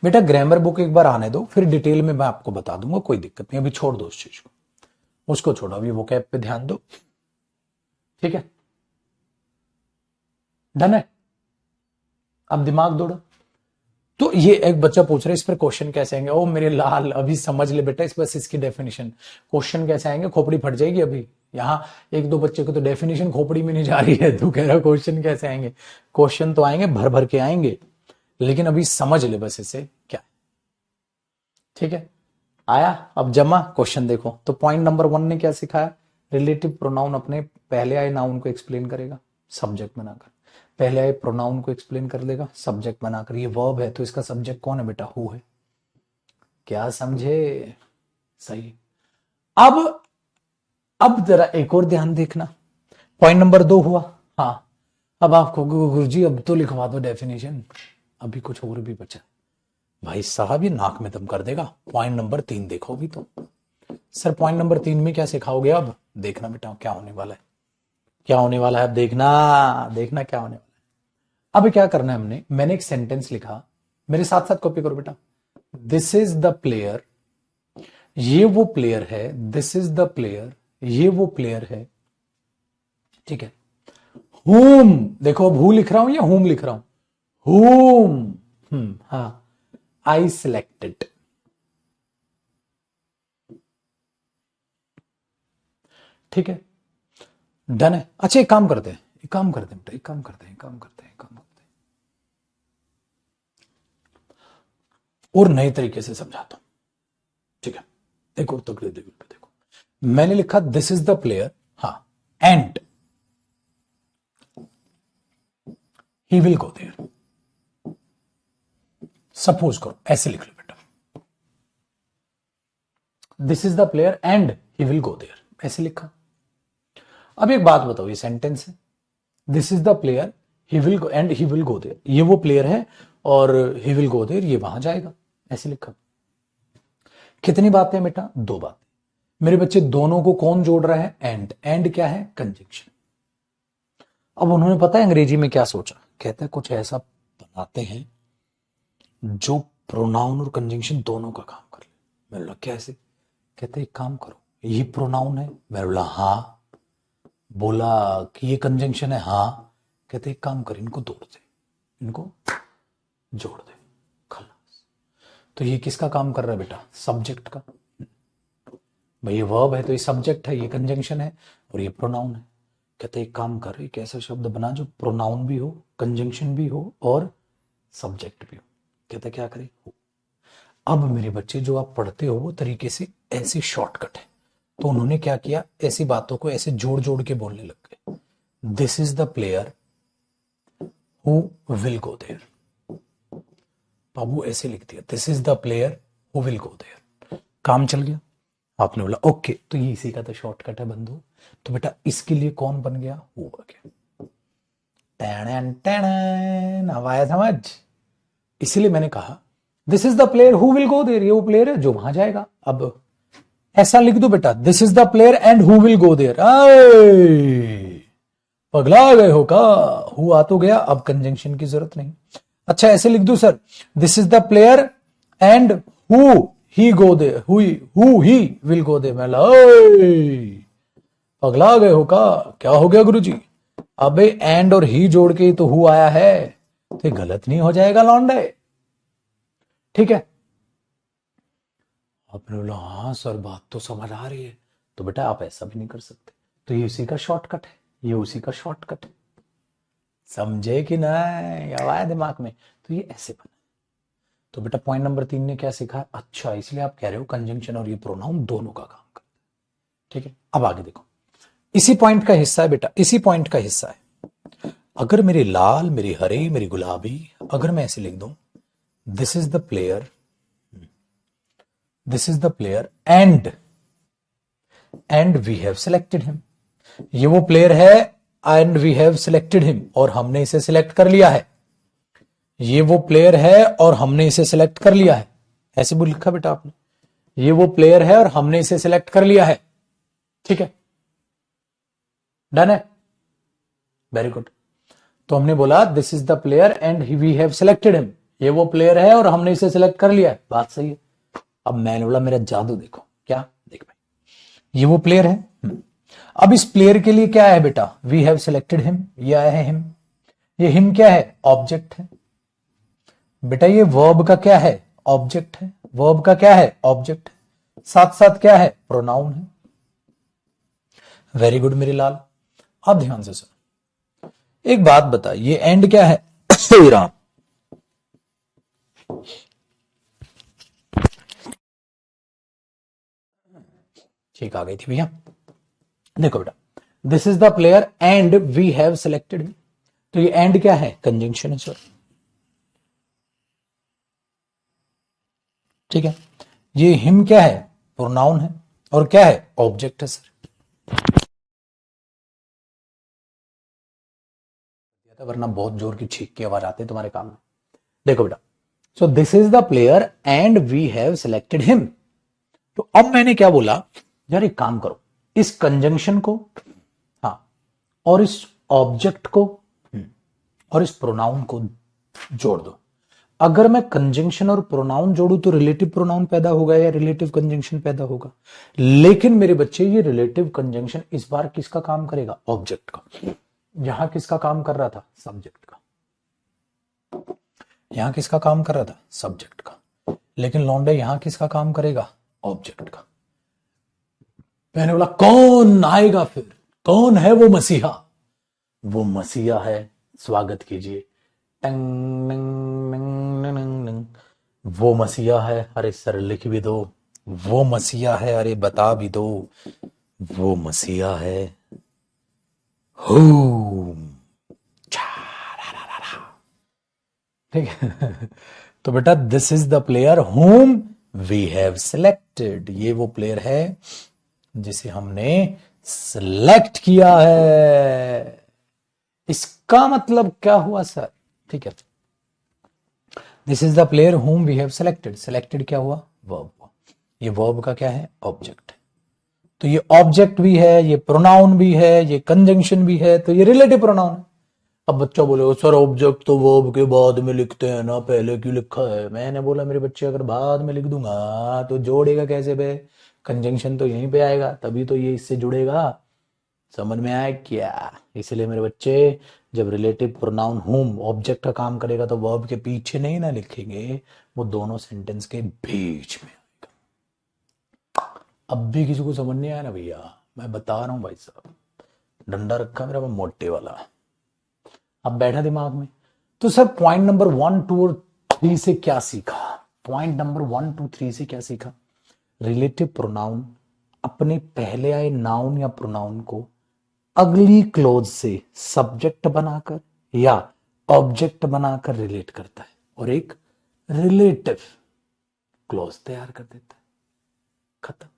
बेटा। ग्रामर बुक एक बार आने दो, फिर डिटेल में मैं आपको बता दूंगा, कोई दिक्कत नहीं, अभी छोड़ दो उस चीज को, उसको छोड़ो, अभी वो कैप पे ध्यान दो। ठीक है, डन है। अब दिमाग दौड़ो। तो ये एक बच्चा पूछ रहा है इस पर क्वेश्चन कैसे आएंगे। ओ मेरे लाल, अभी समझ ले बेटा, इस बस इसकी डेफिनेशन, क्वेश्चन कैसे आएंगे, खोपड़ी फट जाएगी अभी। यहाँ एक दो बच्चे को तो डेफिनेशन खोपड़ी में नहीं जा रही है, तू कह रहा क्वेश्चन कैसे आएंगे। क्वेश्चन तो आएंगे, भर भर के आएंगे, लेकिन अभी समझ ले बस इसे क्या। ठीक है, आया अब जमा। क्वेश्चन देखो, तो पॉइंट नंबर 1 ने क्या सिखाया, रिलेटिव प्रोनाउन अपने पहले आए नाउन को एक्सप्लेन करेगा सब्जेक्ट बनाकर, पहले आए प्रोनाउन को एक्सप्लेन कर देगा सब्जेक्ट बनाकर। ये वर्ब है तो इसका सब्जेक्ट कौन है बेटा, हु है। क्या समझे, सही। अब जरा एक और ध्यान देखना, पॉइंट नंबर 2 हुआ। हाँ, अब आपको गुरुजी अब तो लिखवा दो डेफिनेशन, अभी कुछ और भी बचा। भाई साहब ये नाक में दम कर देगा। पॉइंट नंबर 3 देखो भी तो। सर पॉइंट नंबर 3 में क्या सिखाओगे, अब देखना बेटा क्या होने वाला है, क्या होने वाला है, अब देखना, देखना क्या होने वाला है। अब क्या करना है हमने, मैंने एक सेंटेंस लिखा, मेरे साथ साथ कॉपी करो बेटा। दिस इज द प्लेयर, ये वो प्लेयर है, दिस इज द प्लेयर, ये वो प्लेयर है। ठीक है, हुम, देखो अब हु लिख रहा हूं या हुम लिख रहा हूं, हुम, हाँ, आई सिलेक्टेड। ठीक है, डन है। अच्छा एक काम करते हैं, एक काम करते हैं बेटा, एक काम करते हैं, एक काम करते हैं, एक काम करते हैं, और नए तरीके से समझाता हूं। ठीक है, एक और तगड़े लेवल पे देखो, मैंने लिखा दिस इज द प्लेयर, हाँ, and he will go there. Suppose करो ऐसे लिख लो बेटा, this is the player and he will go there, ऐसे लिखा। अब एक बात बताओ, ये सेंटेंस है, this is the player, he will go and he will go there, ये वो प्लेयर है और ही विल गो देयर, ये वहां जाएगा, ऐसे लिखा। कितनी बातें हैं बेटा, 2 बातें। मेरे बच्चे दोनों को कौन जोड़ रहा है, एंड, एंड क्या है, कंजंक्शन। अब उन्होंने पता है अंग्रेजी में क्या सोचा, कहते हैं कुछ ऐसा बनाते हैं जो प्रोनाउन और कंजंक्शन दोनों का काम कर ले। मैं बोला कैसे, कहते एक काम करो, ये प्रोनाउन है, मैं बोला हाँ, बोला कि ये कंजंक्शन है, हाँ, कहते एक काम कर, इनको तोड़ दे, इनको जोड़ दे, खलास। तो ये किसका काम कर रहा है बेटा, सब्जेक्ट का। भाई ये वर्ब है तो ये सब्जेक्ट है, ये कंजंक्शन है और ये प्रोनाउन है। कहते एक काम कर, एक ऐसा शब्द बना जो प्रोनाउन भी हो, कंजंक्शन भी हो और सब्जेक्ट भी हो। कहते क्या करे, हो। अब मेरे बच्चे जो आप पढ़ते हो वो तरीके से ऐसे शॉर्टकट है, तो उन्होंने क्या किया, ऐसी बातों को ऐसे जोड़ जोड़ के बोलने लग गए। This is the player who will go there, बाबू ऐसे लिख दिया, this is the player who will go there, काम चल गया। आपने बोला ओके, तो ये इसी का तो शॉर्टकट है बंधु। तो बेटा इसके लिए कौन बन गया, हु बन गया। टैन टैन, अब आया समझ। इसलिए मैंने कहा this is the player who will go there, ये वो प्लेयर है जो वहां जाएगा। अब ऐसा लिख दो बेटा, this is the player and who will go there. पगला गए हो का, हु आ तो गया, अब कंजंक्शन की जरूरत नहीं। अच्छा ऐसे लिख दो sir, this is the player and who he go they, who he will go they. मैं पगला गए हो का, क्या हो गया गुरुजी। अबे एंड और ही जोड़ के तो हु आया है, तो गलत नहीं हो जाएगा लौंडे। ठीक है, आपने बोला हाँ सर बात तो समझ आ रही है। तो बेटा आप ऐसा भी नहीं कर सकते, तो ये उसी का शॉर्टकट है, ये उसी का शॉर्टकट है, समझे कि नहीं, अब आया दिमाग में। तो ये ऐसे बना। तो बेटा पॉइंट नंबर 3 ने क्या सीखा, अच्छा इसलिए आप कह रहे हो कंजंक्शन और ये प्रोनाउन दोनों का काम करता है। ठीक है, अब आगे देखो, इसी पॉइंट का हिस्सा है बेटा, इसी पॉइंट का हिस्सा है। अगर मेरी लाल, मेरी हरे, मेरी गुलाबी, अगर मैं ऐसे लिख दूं, this is the player, this is the player and we have selected him, ये वो प्लेयर है and we have selected him, और हमने इसे सिलेक्ट कर लिया है। ये वो प्लेयर है और हमने इसे सिलेक्ट कर लिया है। ऐसे भी लिखा बेटा आपने, ये वो प्लेयर है और हमने इसे सिलेक्ट कर लिया है। ठीक है, डन है, वेरी गुड। तो हमने बोला this is the player and we have selected him, ये वो प्लेयर है और हमने इसे सिलेक्ट कर लिया है, बात सही है। अब मैंने बोला मेरा जादू देखो, क्या देख भाई, ये वो प्लेयर है। अब इस प्लेयर के लिए क्या है बेटा, वी हैव सिलेक्टेड हिम, ये आया है हिम। ये हिम क्या है, ऑब्जेक्ट है बेटा। ये वर्ब का क्या है, ऑब्जेक्ट है। वर्ब का क्या है, ऑब्जेक्ट है। साथ साथ क्या है, प्रोनाउन है। वेरी गुड मेरे लाल। अब ध्यान से सुनो, एक बात बता, ये एंड क्या है राम, ठीक आ गई थी भैया। देखो बेटा, this is the player and we have selected, तो ये एंड क्या है, कंजंक्शन है सर। ठीक है, ये हिम क्या है, प्रोनाउन है, और क्या है, ऑब्जेक्ट है सर। वरना बहुत जोर की छींक की आवाज आती है तुम्हारे काम में। देखो बेटा, so this is the player and we have selected him. तो अब मैंने क्या बोला, यार एक काम करो, इस कंजंक्शन को, हाँ, और इस ऑब्जेक्ट को, और इस प्रोनाउन को जोड़ दो। अगर मैं कंजंक्शन और प्रोनाउन जोड़ू तो रिलेटिव प्रोनाउन पैदा होगा या रिलेटिव कंजंक्शन पैदा होगा। लेकिन मेरे बच्चे, ये रिलेटिव कंजंक्शन इस बार किसका काम करेगा, ऑब्जेक्ट का। यहां किसका काम कर रहा था, सब्जेक्ट का। यहां किसका काम कर रहा था, सब्जेक्ट का। लेकिन लौंडे यहां किसका काम करेगा, ऑब्जेक्ट का। मैंने बोला कौन आएगा फिर, कौन है वो मसीहा। वो मसीहा है, स्वागत कीजिए, टंग नंग नंग नंग नंग। वो मसीहा है, अरे सर लिख भी दो। वो मसीहा है, अरे बता भी दो। वो मसीहा है हूम, ठीक है। तो बेटा this is the player whom we have selected, ये वो प्लेयर है जिसे हमने सिलेक्ट किया है। इसका मतलब क्या हुआ सर, ठीक है, this is the player whom we have selected. Selected क्या हुआ, वर्ब। ये वर्ब का क्या है, ऑब्जेक्ट है। तो ये ऑब्जेक्ट भी है, ये प्रोनाउन भी है, ये कंजंक्शन भी है, तो ये रिलेटिव प्रोनाउन है। अब बच्चा बोलेगा सर ऑब्जेक्ट तो वर्ब के बाद में लिखते हैं ना, पहले क्यों लिखा है। मैंने बोला मेरे बच्चे, अगर बाद में लिख दूंगा तो जोड़ेगा कैसे बे, कंजंक्शन तो यहीं पे आएगा, तभी तो ये इससे जुड़ेगा। समझ में आया क्या। इसलिए मेरे बच्चे, जब रिलेटिव प्रोनाउन होम ऑब्जेक्ट का काम करेगा तो वर्ब के पीछे नहीं ना लिखेंगे, वो दोनों सेंटेंस के बीच में। अब भी किसी को समझ नहीं आया ना भैया, मैं बता रहा हूं भाई साहब, डंडा रखा मेरा वो मोटे वाला। अब बैठा दिमाग में। तो सर पॉइंट नंबर 1 2 और 3 से क्या सीखा, पॉइंट नंबर 1 2 3 से क्या सीखा, रिलेटिव प्रोनाउन अपने पहले आए नाउन या प्रोनाउन को अगली क्लोज से सब्जेक्ट बनाकर या ऑब्जेक्ट बनाकर रिलेट करता है और एक रिलेटिव क्लोज तैयार कर देता है। खत्म,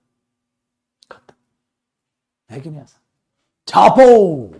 खत्म, है कि नहीं ऐसा, छापो।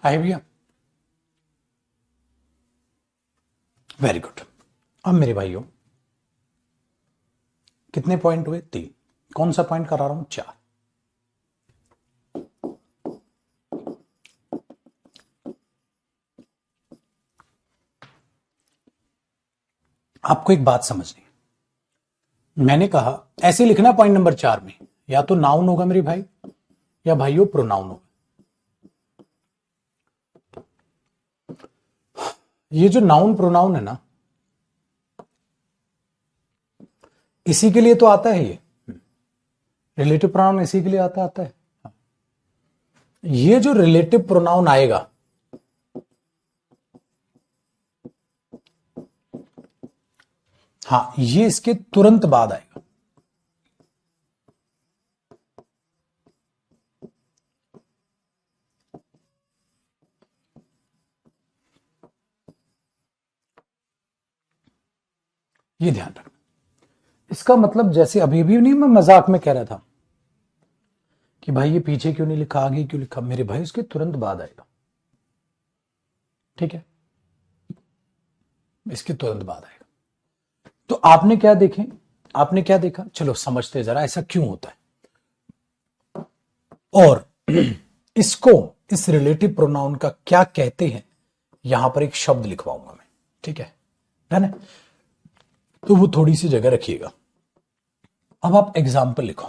आए भैया, वेरी गुड। अब मेरे भाइयों कितने पॉइंट हुए? 3। कौन सा पॉइंट करा रहा हूं? 4। आपको एक बात समझनी, मैंने कहा ऐसे लिखना पॉइंट नंबर 4 में, या तो नाउन होगा मेरे भाई, या भाइयों प्रोनाउन होगा। ये जो नाउन प्रोनाउन है ना, इसी के लिए तो आता है, ये रिलेटिव प्रोनाउन इसी के लिए आता है। ये जो रिलेटिव प्रोनाउन आएगा, हाँ, ये इसके तुरंत बाद आएगा। ये ध्यान रखना। इसका मतलब जैसे अभी भी नहीं, मैं मजाक में कह रहा था कि भाई ये पीछे क्यों नहीं लिखा, आगे क्यों लिखा, मेरे भाई उसके तुरंत बाद आएगा। ठीक है, इसके तुरंत बाद आएगा। तो आपने क्या देखें, आपने क्या देखा, चलो समझते जरा ऐसा क्यों होता है, और इसको, इस रिलेटिव प्रोनाउन का क्या कहते हैं, यहां पर एक शब्द लिखवाऊंगा मैं। ठीक है, डन है? तो वो थोड़ी सी जगह रखिएगा। अब आप एग्जाम्पल लिखो।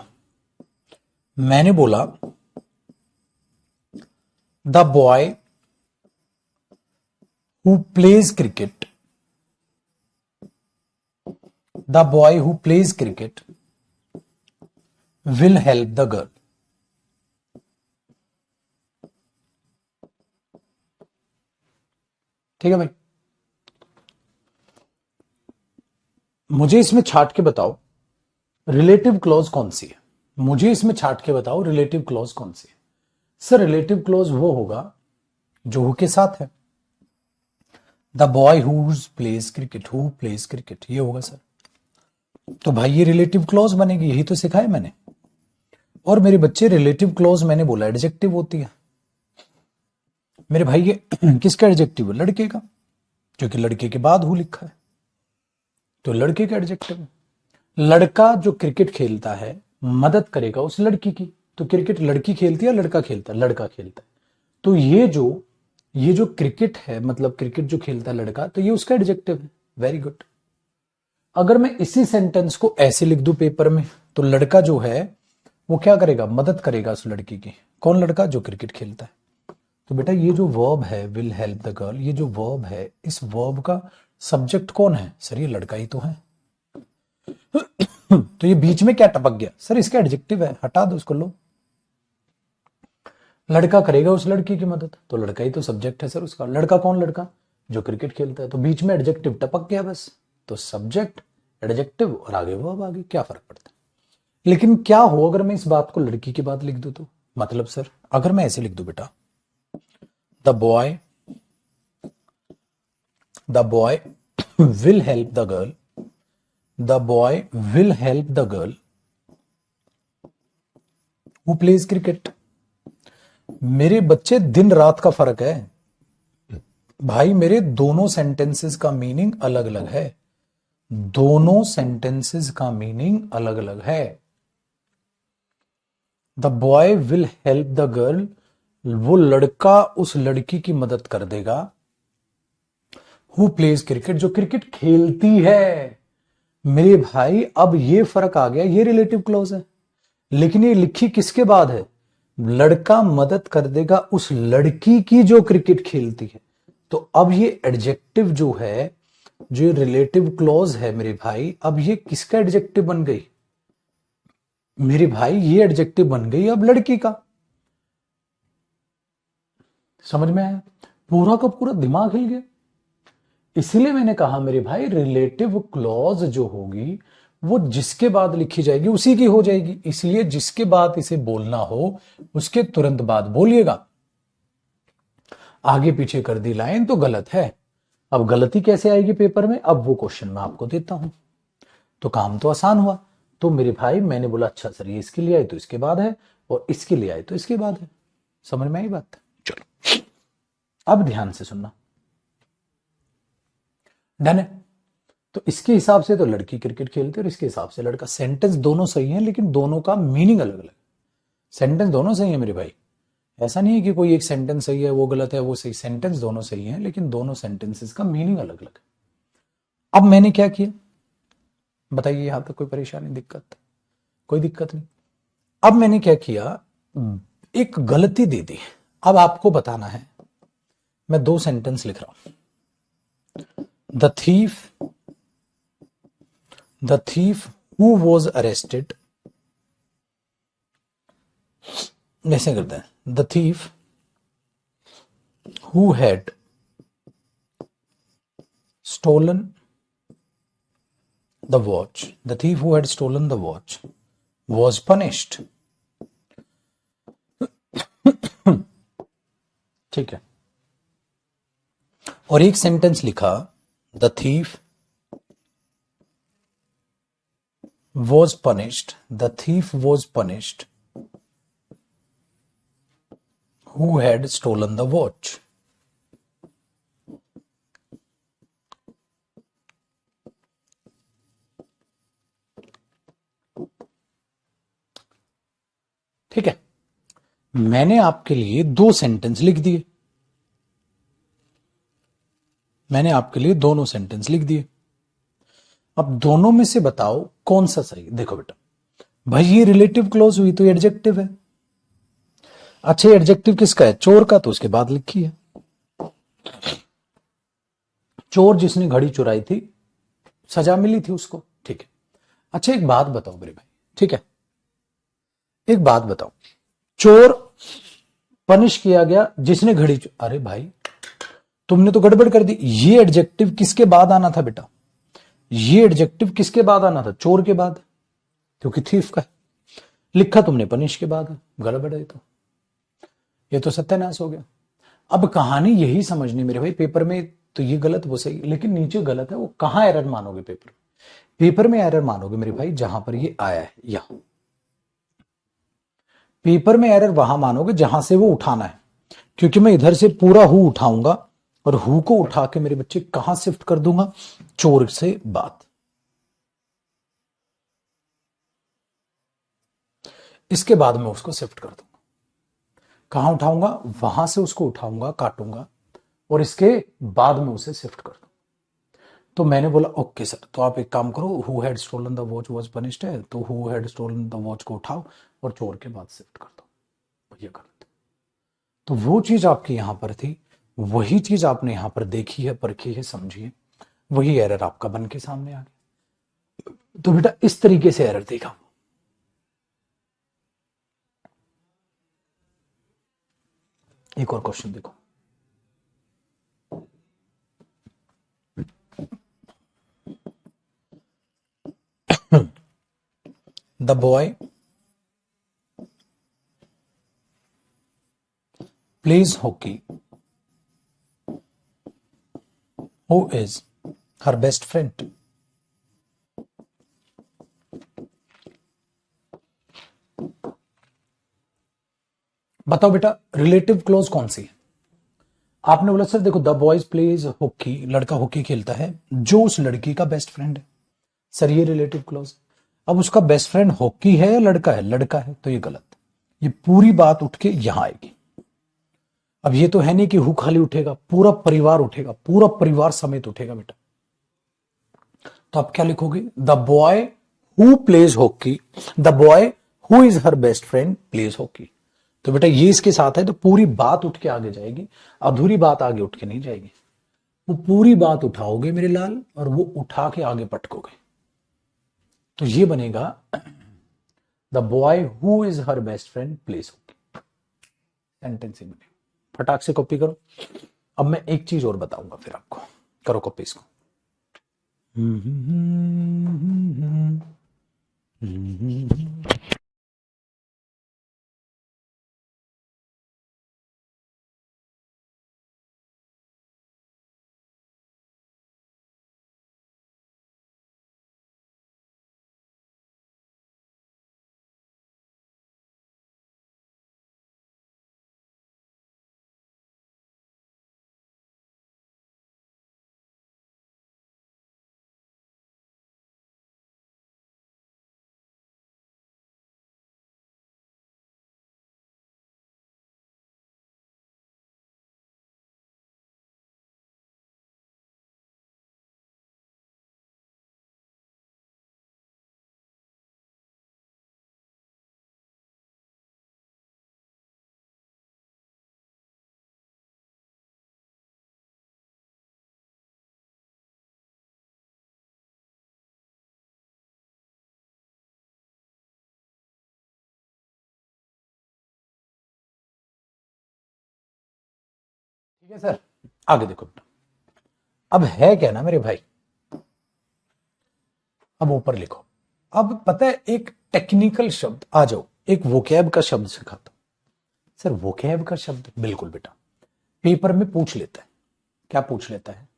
मैंने बोला the boy who plays cricket, the boy who plays cricket will help the girl. ठीक है भाई, मुझे इसमें छाट के बताओ रिलेटिव क्लॉज कौन सी है, मुझे इसमें छाट के बताओ रिलेटिव क्लॉज कौन सी है। सर रिलेटिव क्लॉज वो होगा जो हु के साथ है। The boy who plays cricket, who plays cricket, ये होगा सर। तो भाई ये रिलेटिव क्लॉज बनेगी, यही तो सिखाया मैंने। और मेरे बच्चे रिलेटिव क्लॉज मैंने बोला एडजेक्टिव होती है। मेरे भाई ये किसका एडजेक्टिव है? लड़के का, क्योंकि लड़के के बाद हु लिखा है, तो लड़के का एडजेक्टिव है। लड़का जो क्रिकेट खेलता है मदद करेगा उस लड़की की, तो क्रिकेट लड़की खेलती है, लड़का खेलता है? लड़का खेलता है। तो ये जो क्रिकेट है, मतलब क्रिकेट जो खेलता है लड़का, तो ये उसका एडजेक्टिव है। Very good. अगर मैं इसी सेंटेंस को ऐसे लिख दूं पेपर में, तो लड़का जो है वो क्या करेगा? मदद करेगा उस लड़की की। कौन लड़का? जो क्रिकेट खेलता है। तो बेटा ये जो वर्ब है विल हेल्प द गर्ल, ये जो वर्ब है, इस वर्ब का सब्जेक्ट कौन है? सर ये लड़का ही तो है। तो ये बीच में क्या टपक गया? सर इसका एडजेक्टिव है, हटा दो इसको। लो, लड़का करेगा उस लड़की की मदद, तो लड़का ही तो सब्जेक्ट है सर उसका। लड़का कौन? लड़का जो क्रिकेट खेलता है। तो बीच में एडजेक्टिव टपक गया बस, तो सब्जेक्ट, एडजेक्टिव और आगे वर्ब, आगे क्या फर्क पड़ता है? लेकिन क्या हो अगर मैं इस बात को लड़की के बाद लिख दूं तो? मतलब सर अगर मैं ऐसे लिख दूं बेटा, the boy will help the girl, the boy will help the girl who plays cricket. मेरे बच्चे दिन रात का फर्क है भाई, मेरे दोनों सेंटेंसेस का मीनिंग अलग अलग है, दोनों सेंटेंसेस का मीनिंग अलग अलग है। The boy will help the girl, वो लड़का उस लड़की की मदद कर देगा, हु प्लेज क्रिकेट, जो क्रिकेट खेलती है। मेरे भाई अब ये फर्क आ गया, ये रिलेटिव क्लॉज है, लेकिन ये लिखी किसके बाद है? लड़का मदद कर देगा उस लड़की की जो क्रिकेट खेलती है। तो अब ये एडजेक्टिव जो है, जो रिलेटिव क्लॉज है मेरे भाई, अब ये किसका एडजेक्टिव बन गई? मेरे भाई ये एडजेक्टिव बन गई अब लड़की का। समझ में आया? पूरा का पूरा दिमाग हिल गया। इसीलिए मैंने कहा मेरे भाई रिलेटिव क्लॉज जो होगी वो जिसके बाद लिखी जाएगी उसी की हो जाएगी, इसलिए जिसके बाद इसे बोलना हो उसके तुरंत बाद बोलिएगा। आगे पीछे कर दी लाइन तो गलत है। अब गलती कैसे आएगी पेपर में? अब वो क्वेश्चन मैं आपको देता हूं, तो काम तो आसान हुआ। तो मेरे भाई मैंने बोला अच्छा सर ये इसके लिए आए तो इसके बाद है, और इसके लिए आए तो इसके बाद है। समझ में आई बात? चलो अब ध्यान से सुनना, डन है। तो इसके हिसाब से तो लड़की क्रिकेट खेलती है और इसके हिसाब से लड़का। सेंटेंस दोनों सही है लेकिन दोनों का मीनिंग अलग अलग। सेंटेंस दोनों सही है मेरे भाई, ऐसा नहीं है कि कोई एक सेंटेंस सही है वो गलत है वो सही। सेंटेंस दोनों सही है लेकिन दोनों सेंटेंसेस का मीनिंग अलग अलग है। अब मैंने क्या किया बताइए, यहां तक कोई परेशानी दिक्कत? कोई दिक्कत नहीं। अब मैंने क्या किया, एक गलती दे दी। अब आपको बताना है, मैं दो सेंटेंस लिख रहा हूं। The thief who was arrested, ऐसे करते हैं, the thief who had stolen the watch, the thief who had stolen the watch was punished। ठीक है। और एक सेंटेंस लिखा, the thief was punished, the thief was punished who had stolen the watch। ठीक है। मैंने आपके लिए दो सेंटेंस लिख दिए, मैंने आपके लिए दोनों सेंटेंस लिख दिए। अब दोनों में से बताओ कौन सा सही। देखो बेटा, भाई ये रिलेटिव क्लोज हुई तो एडजेक्टिव है। अच्छा एडजेक्टिव किसका है? चोर का, तो उसके बाद लिखी है चोर जिसने घड़ी चुराई थी, सजा मिली थी उसको। ठीक है। अच्छा एक बात बताओ मेरे भाई, ठीक है, एक बात बताओ, चोर पनिश किया गया जिसने घड़ी अरे भाई तुमने तो गड़बड़ कर दी। ये एडजेक्टिव किसके बाद आना था बेटा? ये एडजेक्टिव किसके बाद आना था? चोर के बाद, क्योंकि थीफ का है। लिखा तुमने पनिश के बाद, गड़बड़ है। तो ये तो सत्यानाश हो गया। अब कहानी यही समझनी मेरे भाई, पेपर में तो ये गलत वो सही, लेकिन नीचे गलत है। वो कहां एरर मानोगे? पेपर में एरर मानोगे मेरे भाई जहां पर ये आया है। यहां पेपर में एरर वहां मानोगे जहां से वो उठाना है, क्योंकि मैं इधर से पूरा हु उठाऊंगा और हु को उठा के मेरे बच्चे कहां शिफ्ट कर दूंगा? चोर से बात। इसके बाद में उसको शिफ्ट कर दूंगा। कहां उठाऊंगा? वहां से उसको उठाऊंगा, काटूंगा और इसके बाद में उसे शिफ्ट कर दूंगा। तो मैंने बोला ओके सर, तो आप एक काम करो, who had stolen the watch was punished है, तो who had stolen the watch को उठाओ और चोर के बाद शिफ्ट कर दो। ये गलत। तो वो चीज आपकी यहां पर थी, वही चीज आपने यहां पर देखी है, परखी है, समझी है, वही एरर आपका बन के सामने आ गया। तो बेटा इस तरीके से एरर देखा। एक और क्वेश्चन देखो, the boy pledge hockey who is her best friend. बताओ बेटा रिलेटिव क्लोज कौन सी है? आपने बोला सर देखो, द बॉयज प्लेज हॉकी, लड़का हॉकी खेलता है जो उस लड़की का बेस्ट फ्रेंड है। सर ये रिलेटिव क्लोज। अब उसका बेस्ट फ्रेंड हॉकी है या लड़का है? लड़का है, तो ये गलत। ये पूरी बात उठ के यहां आएगी। अब ये तो है नहीं कि हु खाली उठेगा, पूरा परिवार उठेगा, पूरा परिवार समेत उठेगा बेटा। तो आप क्या लिखोगे? The boy who plays hockey, the boy who is her best friend plays hockey. तो बेटा ये इसके साथ है तो पूरी बात उठ के आगे जाएगी, अधूरी बात आगे उठ के नहीं जाएगी। वो पूरी बात उठाओगे मेरे लाल और वो उठा के आगे पटकोगे। तो ये बनेगा the boy who is her best friend plays hockey. Sentence ही बने। फटाक से कॉपी करो। अब मैं एक चीज और बताऊंगा फिर आपको, करो कॉपी इसको। ठीक है सर, आगे देखो बेटा। अब है क्या ना मेरे भाई, अब ऊपर लिखो। अब पता है एक टेक्निकल शब्द, आ जाओ एक वोकैब का शब्द सिखाता हूं। सर वोकैब का शब्द, बिल्कुल बेटा, पेपर में पूछ लेता है। क्या पूछ लेता है?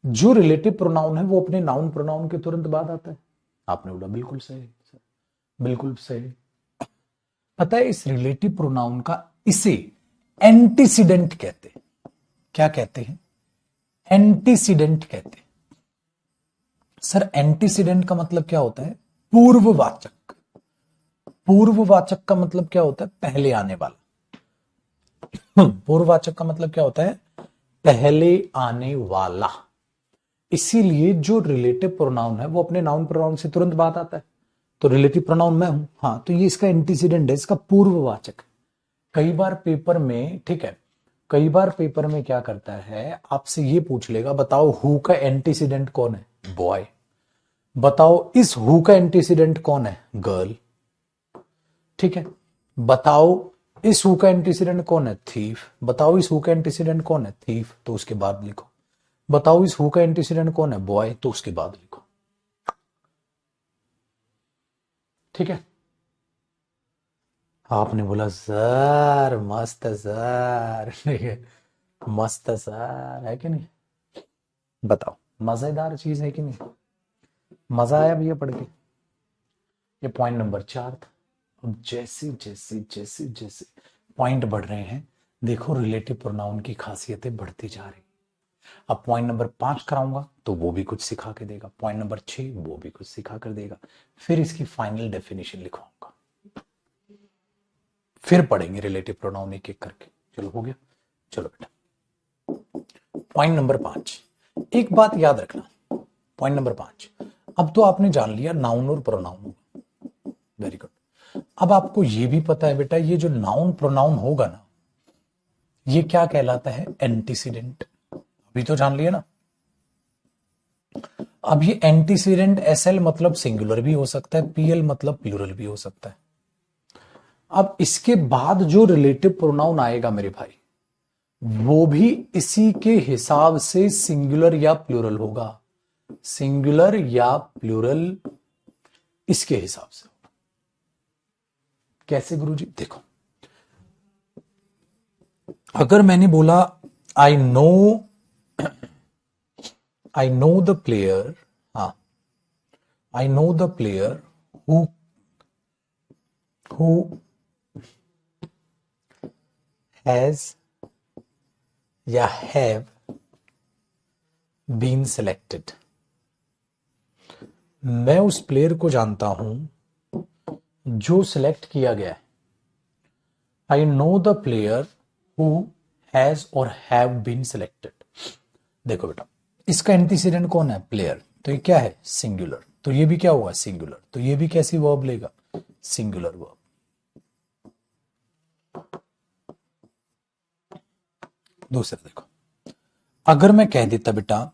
जो रिलेटिव प्रोनाउन है वो अपने नाउन प्रोनाउन के तुरंत बाद आता है। आपने बोला बिल्कुल सही सर, बिल्कुल सही। पता है इस रिलेटिव प्रोनाउन का, इसे एंटीसीडेंट कहते हैं। क्या कहते हैं? एंटीसीडेंट कहते हैं। सर एंटीसीडेंट का मतलब क्या होता है? पूर्ववाचक। पूर्ववाचक का मतलब क्या होता है? पहले आने वाला। पूर्ववाचक का मतलब क्या होता है? पहले आने वाला। इसीलिए जो रिलेटिव प्रोनाउन है वो अपने नाउन प्रोनाउन से तुरंत बाद आता है। तो रिलेटिव प्रोनाउन मैं हूं, हाँ, तो ये इसका एंटीसीडेंट है, इसका पूर्ववाचक। कई बार पेपर में, ठीक है, कई बार पेपर में क्या करता है, आपसे ये पूछ लेगा बताओ हु का एंटीसीडेंट कौन है? बॉय। बताओ इस हु का एंटीसीडेंट कौन है? गर्ल। ठीक है, बताओ इस हु का एंटीसीडेंट कौन है? थीफ। बताओ इस हु का एंटीसीडेंट कौन है? थीफ। तो उसके बाद लिखो। बताओ इस हु का एंटीसीडेंट कौन है? बॉय। तो उसके बाद लिखो। ठीक है। आपने बोला सर मस्त है सर। ठीक है, मस्त है सर, है कि नहीं? बताओ मजेदार चीज है कि नहीं? मजा आया भैया पढ़ के? ये पॉइंट नंबर 4 था। अब जैसे जैसे जैसे जैसे पॉइंट बढ़ रहे हैं, देखो रिलेटिव प्रोनाउन की खासियतें बढ़ती जा रही। अब पॉइंट नंबर 5 कराऊंगा तो वो भी कुछ सिखा के देगा, पॉइंट नंबर 6 वो भी कुछ सिखा कर देगा, फिर इसकी फाइनल डेफिनेशन लिखवाऊंगा, फिर पढ़ेंगे रिलेटिव प्रोनाउन एक एक करके। चलो हो गया। चलो बेटा पॉइंट नंबर 5, एक बात याद रखना। पॉइंट नंबर 5, अब तो आपने जान लिया नाउन और प्रोनाउन। Very good. अब आपको यह भी पता है बेटा, ये जो नाउन प्रोनाउन होगा ना, ये क्या कहलाता है? एंटीसीडेंट। अभी तो जान लिया ना। अब ये एंटीसीडेंट एसएल मतलब सिंगुलर भी हो सकता है, पीएल मतलब प्लूरल भी हो सकता है। अब इसके बाद जो रिलेटिव प्रोनाउन आएगा मेरे भाई, वो भी इसी के हिसाब से सिंगुलर या प्लूरल होगा। सिंगुलर या प्लूरल इसके हिसाब से। कैसे गुरुजी? देखो, अगर मैंने बोला I know, I know the player, हाँ, I know the player who has या हैव बीन सिलेक्टेड। मैं उस प्लेयर को जानता हूं जो सिलेक्ट किया गया है। आई know the player who has और हैव बीन सिलेक्टेड। देखो बेटा, इसका एंटीसीडेंट कौन है? प्लेयर। तो ये क्या है? सिंगुलर। तो ये भी क्या हुआ? सिंगुलर। तो ये भी कैसी वर्ब लेगा? Singular verb. दूसरा देखो, अगर मैं कह देता बेटा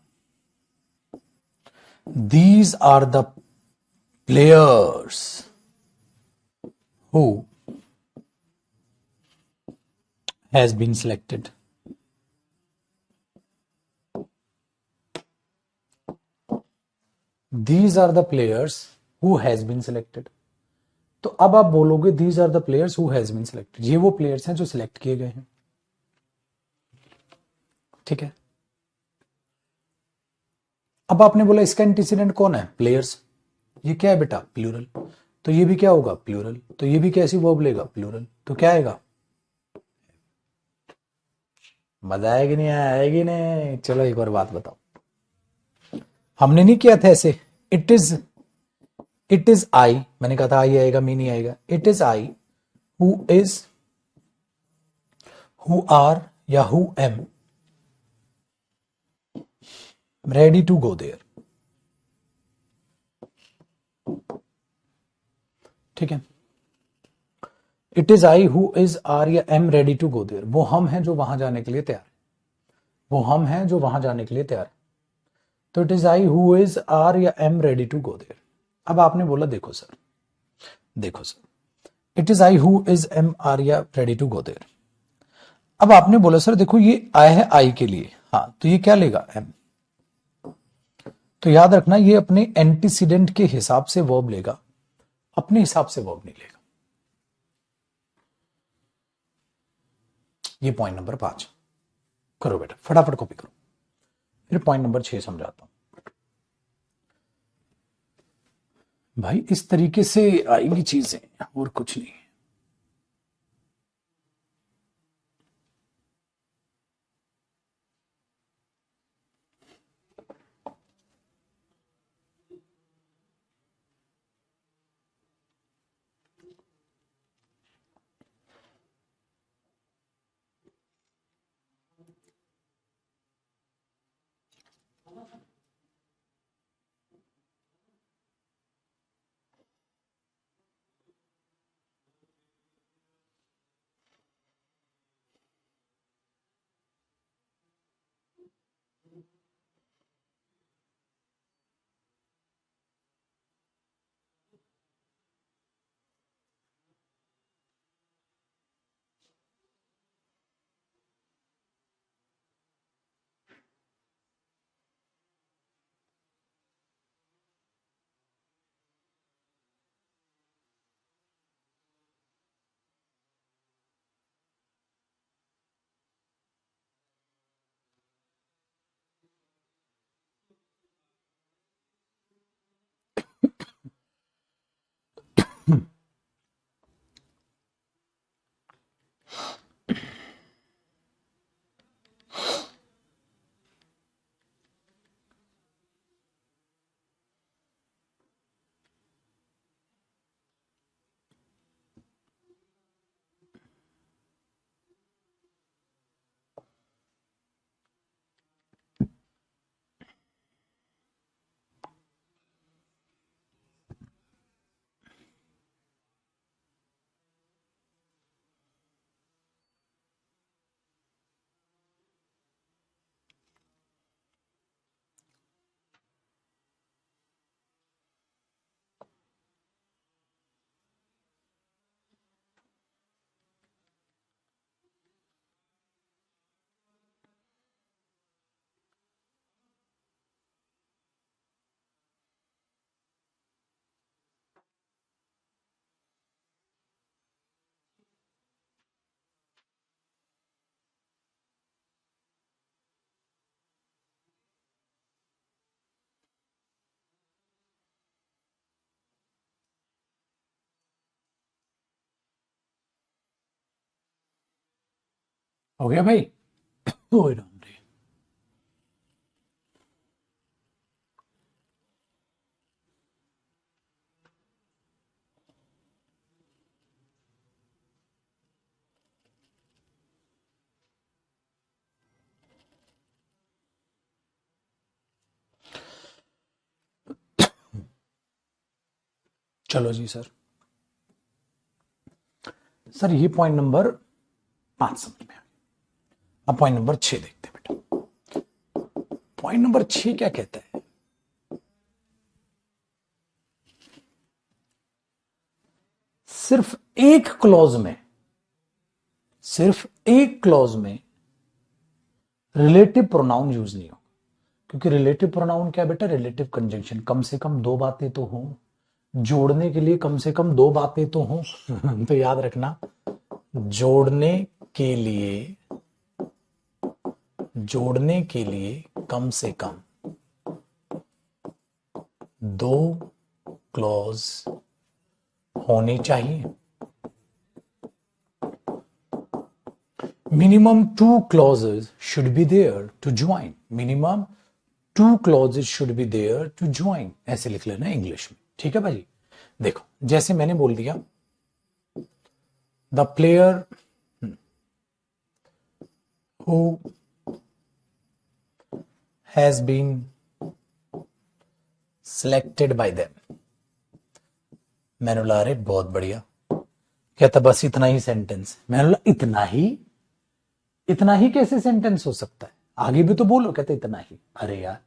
these are the players who has been selected, these are the players who has been selected. तो अब आप बोलोगे these are the players who has been selected, ये वो प्लेयर्स हैं जो सिलेक्ट किए गए हैं। ठीक है। अब आपने बोला इसका एंटीसीडेंट कौन है? प्लेयर्स। ये क्या है बेटा? प्लूरल। तो ये भी क्या होगा? प्लूरल। तो ये भी कैसी वर्ब लेगा? प्लूरल। तो क्या आएगा? मजा आएगी नहीं? आएगी नहीं? चलो एक और बात बताओ, हमने नहीं किया था ऐसे। इट इज आई, मैंने कहा था आई आएगा, मी नहीं आएगा। It is I who is, who are या who am ready to go there. ठीक है। It is I who is are या am ready to go there, वो हम हैं जो वहां जाने के लिए तैयार है। वो हम हैं जो वहां जाने के लिए तैयार है। तो it is I who is are या am ready to go there. अब आपने बोला देखो सर, देखो sir, it is I who is am are या रेडी टू गो देयर। अब आपने बोला सर देखो ये आई है आई के लिए, हाँ तो ये क्या लेगा एम। तो याद रखना ये अपने एंटीसीडेंट के हिसाब से वर्ब लेगा, अपने हिसाब से वर्ब नहीं लेगा। ये पॉइंट नंबर 5 करो बेटा, फटाफट कॉपी करो, फिर पॉइंट नंबर 6 समझाता हूं। भाई इस तरीके से आएंगी चीजें और कुछ नहीं। हो गया भाई। ओए राम रे। चलो जी सर, सर ये पॉइंट नंबर 5 समझ में आ गया। अब पॉइंट नंबर 6 देखते हैं बेटा। पॉइंट नंबर 6 क्या कहता है? सिर्फ एक क्लॉज में, सिर्फ एक क्लॉज में रिलेटिव प्रोनाउन यूज नहीं हो, क्योंकि रिलेटिव प्रोनाउन क्या बेटा? Relative conjunction. कम से कम दो बातें तो हों, जोड़ने के लिए कम से कम दो बातें तो हों। तो याद रखना, जोड़ने के लिए, जोड़ने के लिए कम से कम दो क्लॉज होने चाहिए। Minimum two clauses should be there to join, minimum two clauses should be there to join, ऐसे लिख लेना इंग्लिश में। ठीक है भाई? देखो जैसे मैंने बोल दिया, the player who has been selected by them. मैंने बोला अरे बहुत बढ़िया। कहता बस इतना ही सेंटेंस। मैंने बोला इतना ही? इतना ही कैसे सेंटेंस हो सकता है? आगे भी तो बोलो। कहते इतना ही। अरे यार,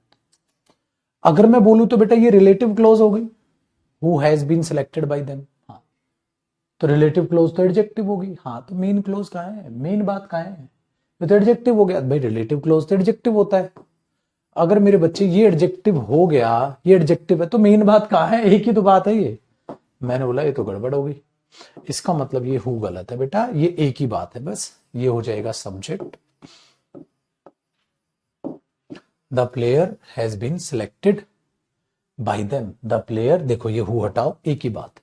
अगर मैं बोलूं तो बेटा ये रिलेटिव क्लॉज हो गई, who has been selected by them. हाँ, तो रिलेटिव क्लॉज तो एडजेक्टिव होगी। हाँ, तो मेन क्लॉज कहां है? मेन बात कहां है? ये तो एडजेक्टिव हो गया भाई। रिलेटिव क्लोज तो एडजेक्टिव होता है। अगर मेरे बच्चे ये एडजेक्टिव हो गया, ये एडजेक्टिव है, तो मेन बात कहाँ है? एक ही तो बात है ये। मैंने बोला ये तो गड़बड़ हो गई। इसका मतलब ये हु गलत है बेटा, ये एक ही बात है बस। ये हो जाएगा subject. The player has been selected by them. The player, देखो ये हु हटाओ, एक ही बात।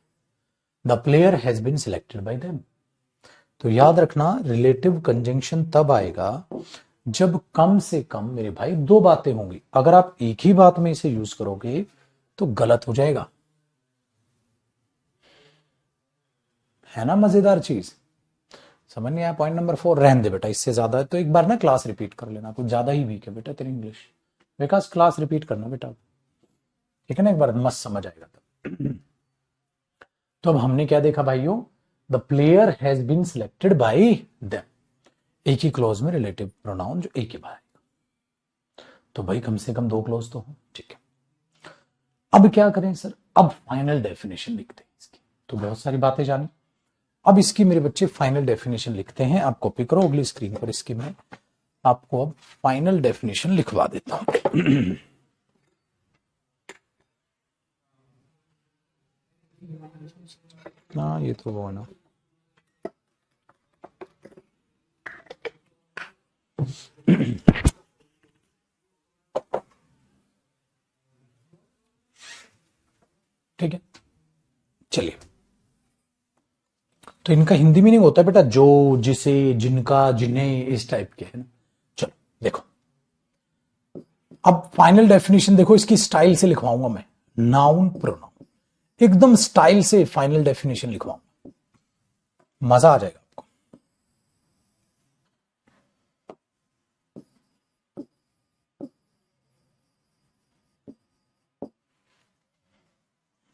The player has been selected by them. तो याद रखना, रिलेटिव कंजंक्शन तब आएगा जब कम से कम मेरे भाई दो बातें होंगी। अगर आप एक ही बात में इसे यूज करोगे तो गलत हो जाएगा। है ना मजेदार चीज? समझ नहीं आया? पॉइंट नंबर 4 रहने दे बेटा, इससे ज्यादा है तो एक बार ना क्लास रिपीट कर लेना। कुछ ज्यादा ही वीक है बेटा तेरी इंग्लिश। विकास क्लास रिपीट करना बेटा, ठीक है ना? एक बार मस्त समझ आएगा तब। तो अब हमने क्या देखा भाइयों? The player has been selected by them. एक ही क्लोज में रिलेटिव प्रोनाउन जो एक ही बार। तो भाई कम से कम दो क्लोज तो हो, ठीक है। अब क्या करें सर? अब फाइनल डेफिनेशन लिखते हैं इसकी। तो बहुत सारी बातें जानी। अब इसकी मेरे बच्चे फाइनल डेफिनेशन लिखते हैं। आप कॉपी करो अगली स्क्रीन पर, इसकी मैं आपको अब फाइनल डेफिनेशन लिखवा देता हूं। ना ये तो वो है ना। ठीक है, चलिए। तो इनका हिंदी मीनिंग होता है बेटा जो, जिसे, जिनका, जिन्हें, इस टाइप के है ना। चलो देखो, अब फाइनल डेफिनेशन देखो, इसकी स्टाइल से लिखवाऊंगा मैं। नाउन प्रोनाउन, एकदम स्टाइल से फाइनल डेफिनेशन लिखवाऊंगा, मजा आ जाएगा आपको।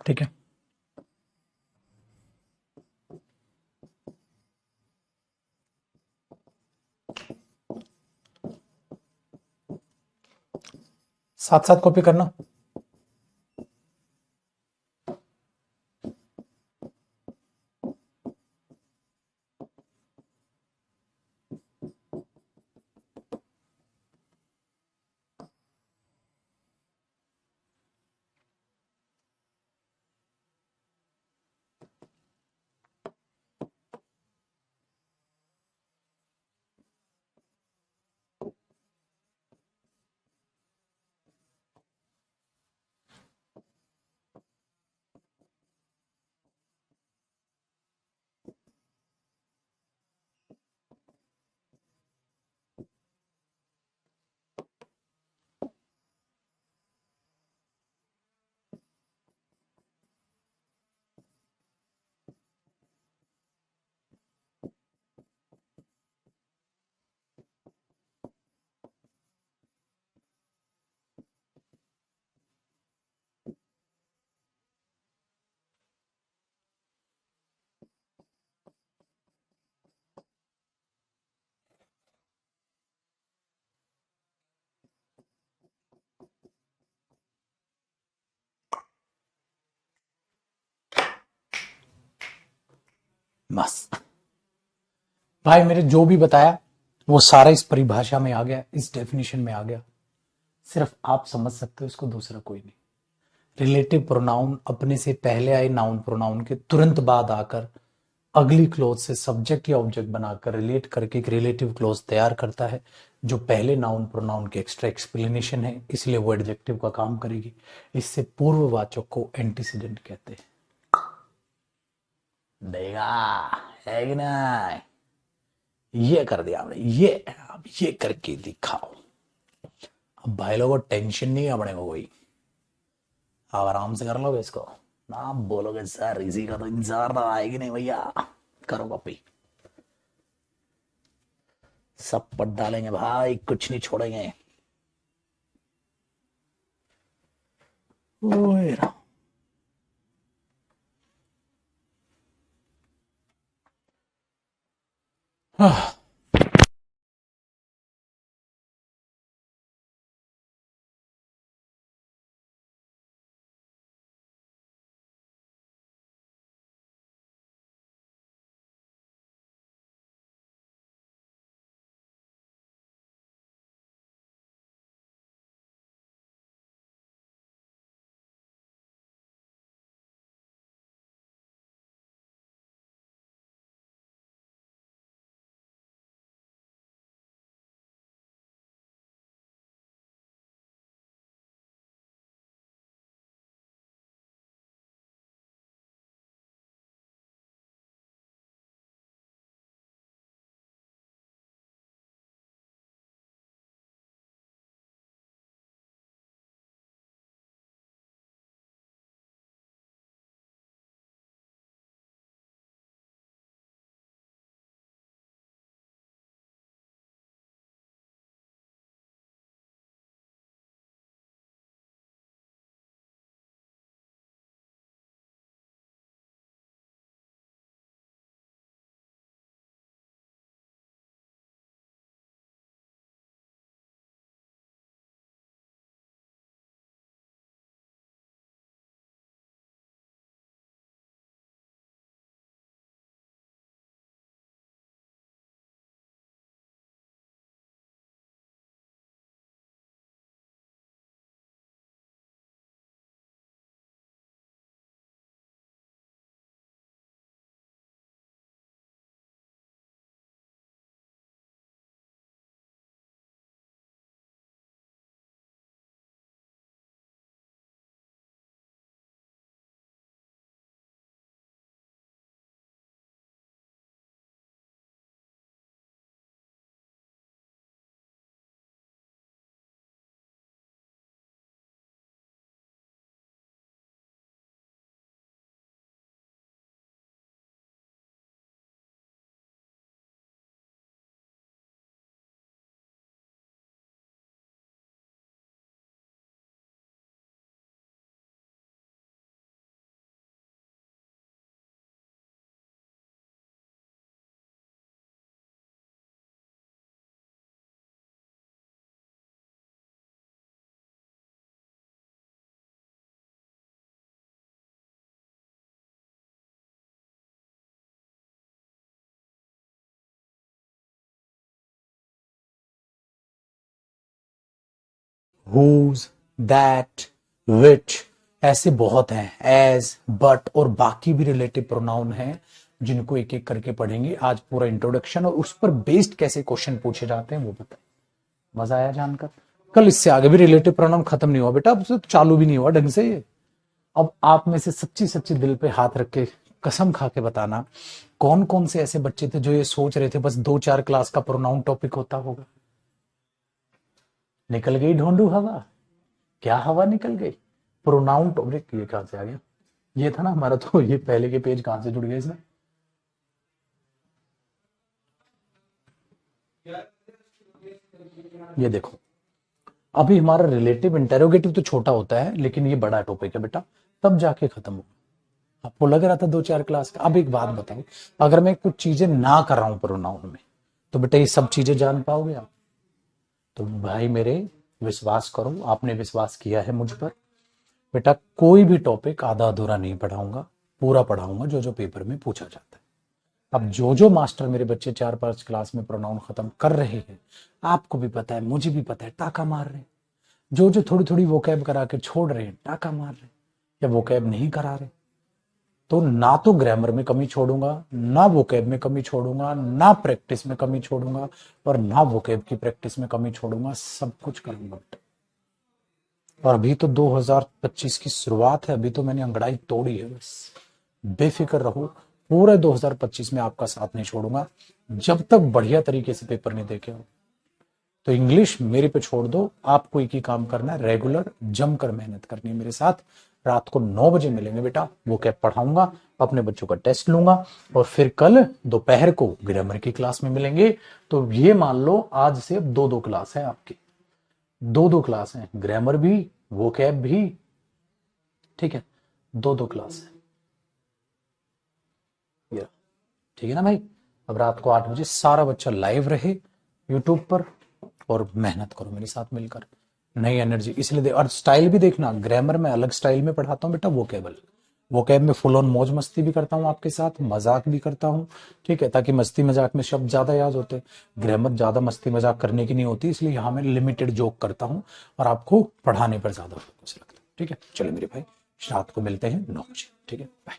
ठीक है, साथ साथ कॉपी करना। मस्त भाई, मेरे जो भी बताया वो सारा इस परिभाषा में आ गया, इस डेफिनेशन में आ गया। सिर्फ आप समझ सकते हो इसको, दूसरा कोई नहीं। रिलेटिव प्रोनाउन अपने से पहले आए नाउन प्रोनाउन के तुरंत बाद आकर अगली क्लोज से सब्जेक्ट या ऑब्जेक्ट बनाकर रिलेट करके एक रिलेटिव क्लोज तैयार करता है, जो पहले नाउन प्रोनाउन के एक्स्ट्रा एक्सप्लेनेशन है, इसलिए वो एडजेक्टिव का काम करेगी। इससे पूर्ववाचक को एंटीसीडेंट कहते हैं। देगा है कि नहीं? ये कर दिया आपने, ये अब ये करके दिखाओ। अब भाई लोगों को टेंशन नहीं है अपने को कोई, आप आराम से कर लोगे इसको ना। आप बोलोगे सर इसी का तो इंतजार था, आएगी नहीं भैया। करो कॉपी, सब पढ़ डालेंगे भाई, कुछ नहीं छोड़ेंगे। ओए राम। हुज, दैट, विच, ऐसे बहुत हैं, एज, बट और बाकी भी रिलेटिव प्रोनाउन हैं जिनको एक एक करके पढ़ेंगे आज पूरा इंट्रोडक्शन, और उस पर बेस्ड कैसे क्वेश्चन पूछे जाते हैं वो बताएं। मजा आया जानकर? कल इससे आगे भी रिलेटिव प्रोनाउन खत्म नहीं हुआ बेटा, अब तो चालू भी नहीं हुआ ढंग से। अब आप में से सच्ची सच्ची दिल पे हाथ रख के कसम खा के बताना, कौन कौन से ऐसे बच्चे थे जो ये सोच रहे थे बस 2-4 क्लास का प्रोनाउन टॉपिक होता होगा। निकल गई ढोंडू हवा। क्या हवा निकल गई? Pronoun topic. ये कहां से आ गया? ये था ना हमारा, तो ये पहले के पेज कहां से जुड़ गए इसमें? ये देखो, अभी हमारा रिलेटिव इंटेरोगेटिव तो छोटा होता है लेकिन ये बड़ा टॉपिक है बेटा, तब जाके खत्म हो। आपको लग रहा था 2-4 क्लास का। अब एक बात बताओ, अगर मैं कुछ चीजें ना कर रहा हूं प्रोनाउन में, तो बेटा ये सब चीजें जान पाओगे आप? तो भाई मेरे, विश्वास करो, आपने विश्वास किया है मुझ पर। बेटा कोई भी टॉपिक आधा अधूरा नहीं पढ़ाऊंगा, पूरा पढ़ाऊंगा जो जो पेपर में पूछा जाता है। अब जो जो मास्टर मेरे बच्चे 4-5 क्लास में प्रोनाउन खत्म कर रहे हैं, आपको भी पता है, मुझे भी पता है, टाका मार रहे हैं। जो जो थोड़ी थोड़ी वोकैब करा के छोड़ रहे हैं, टाका मार रहे हैं, या वोकैब नहीं करा रहे। तो ना तो ग्रामर में कमी छोड़ूंगा, ना वोकैब में कमी छोड़ूंगा, ना प्रैक्टिस में कमी छोड़ूंगा, और ना वोकैब की प्रैक्टिस में कमी छोड़ूंगा, सब कुछ करूंगा। और अभी तो 2025 की शुरुआत है, अभी तो मैंने अंगड़ाई तोड़ी है बस। बेफिक्र रहो, पूरे 2025 में आपका साथ नहीं छोड़ूंगा जब तक बढ़िया तरीके से पेपर नहीं देखे हो। तो इंग्लिश मेरे पे छोड़ दो, आपको एक ही काम करना है, रेगुलर जमकर मेहनत करनी है मेरे साथ। रात को 9 बजे मिलेंगे बेटा, वो कैब पढ़ाऊंगा, अपने बच्चों का टेस्ट लूंगा, और फिर कल दोपहर को ग्रामर की क्लास में मिलेंगे। तो ये मान लो आज से अब 2-2 क्लास है आपकी, 2-2 क्लास है, ग्रामर भी वो कैब भी, ठीक है, 2-2 क्लास है ये, ठीक है ना भाई? अब रात को 8 बजे सारा बच्चा लाइव रहे यूट्यूब पर, और मेहनत करो मेरे साथ मिलकर, नई एनर्जी इसलिए दे। और स्टाइल भी देखना, ग्रामर में अलग स्टाइल में पढ़ाता हूँ बेटा, वो कैब में फुल ऑन मौज मस्ती भी करता हूँ आपके साथ, मजाक भी करता हूँ, ठीक है, ताकि मस्ती मजाक में शब्द ज्यादा याद होते। ग्रामर ज्यादा मस्ती मजाक करने की नहीं होती, इसलिए यहाँ मैं लिमिटेड जोक करता हूँ और आपको पढ़ाने पर ज्यादा फोकस रखता हूँ, ठीक है? चलो मेरे भाई, रात को मिलते हैं 9 बजे, ठीक है, बाय।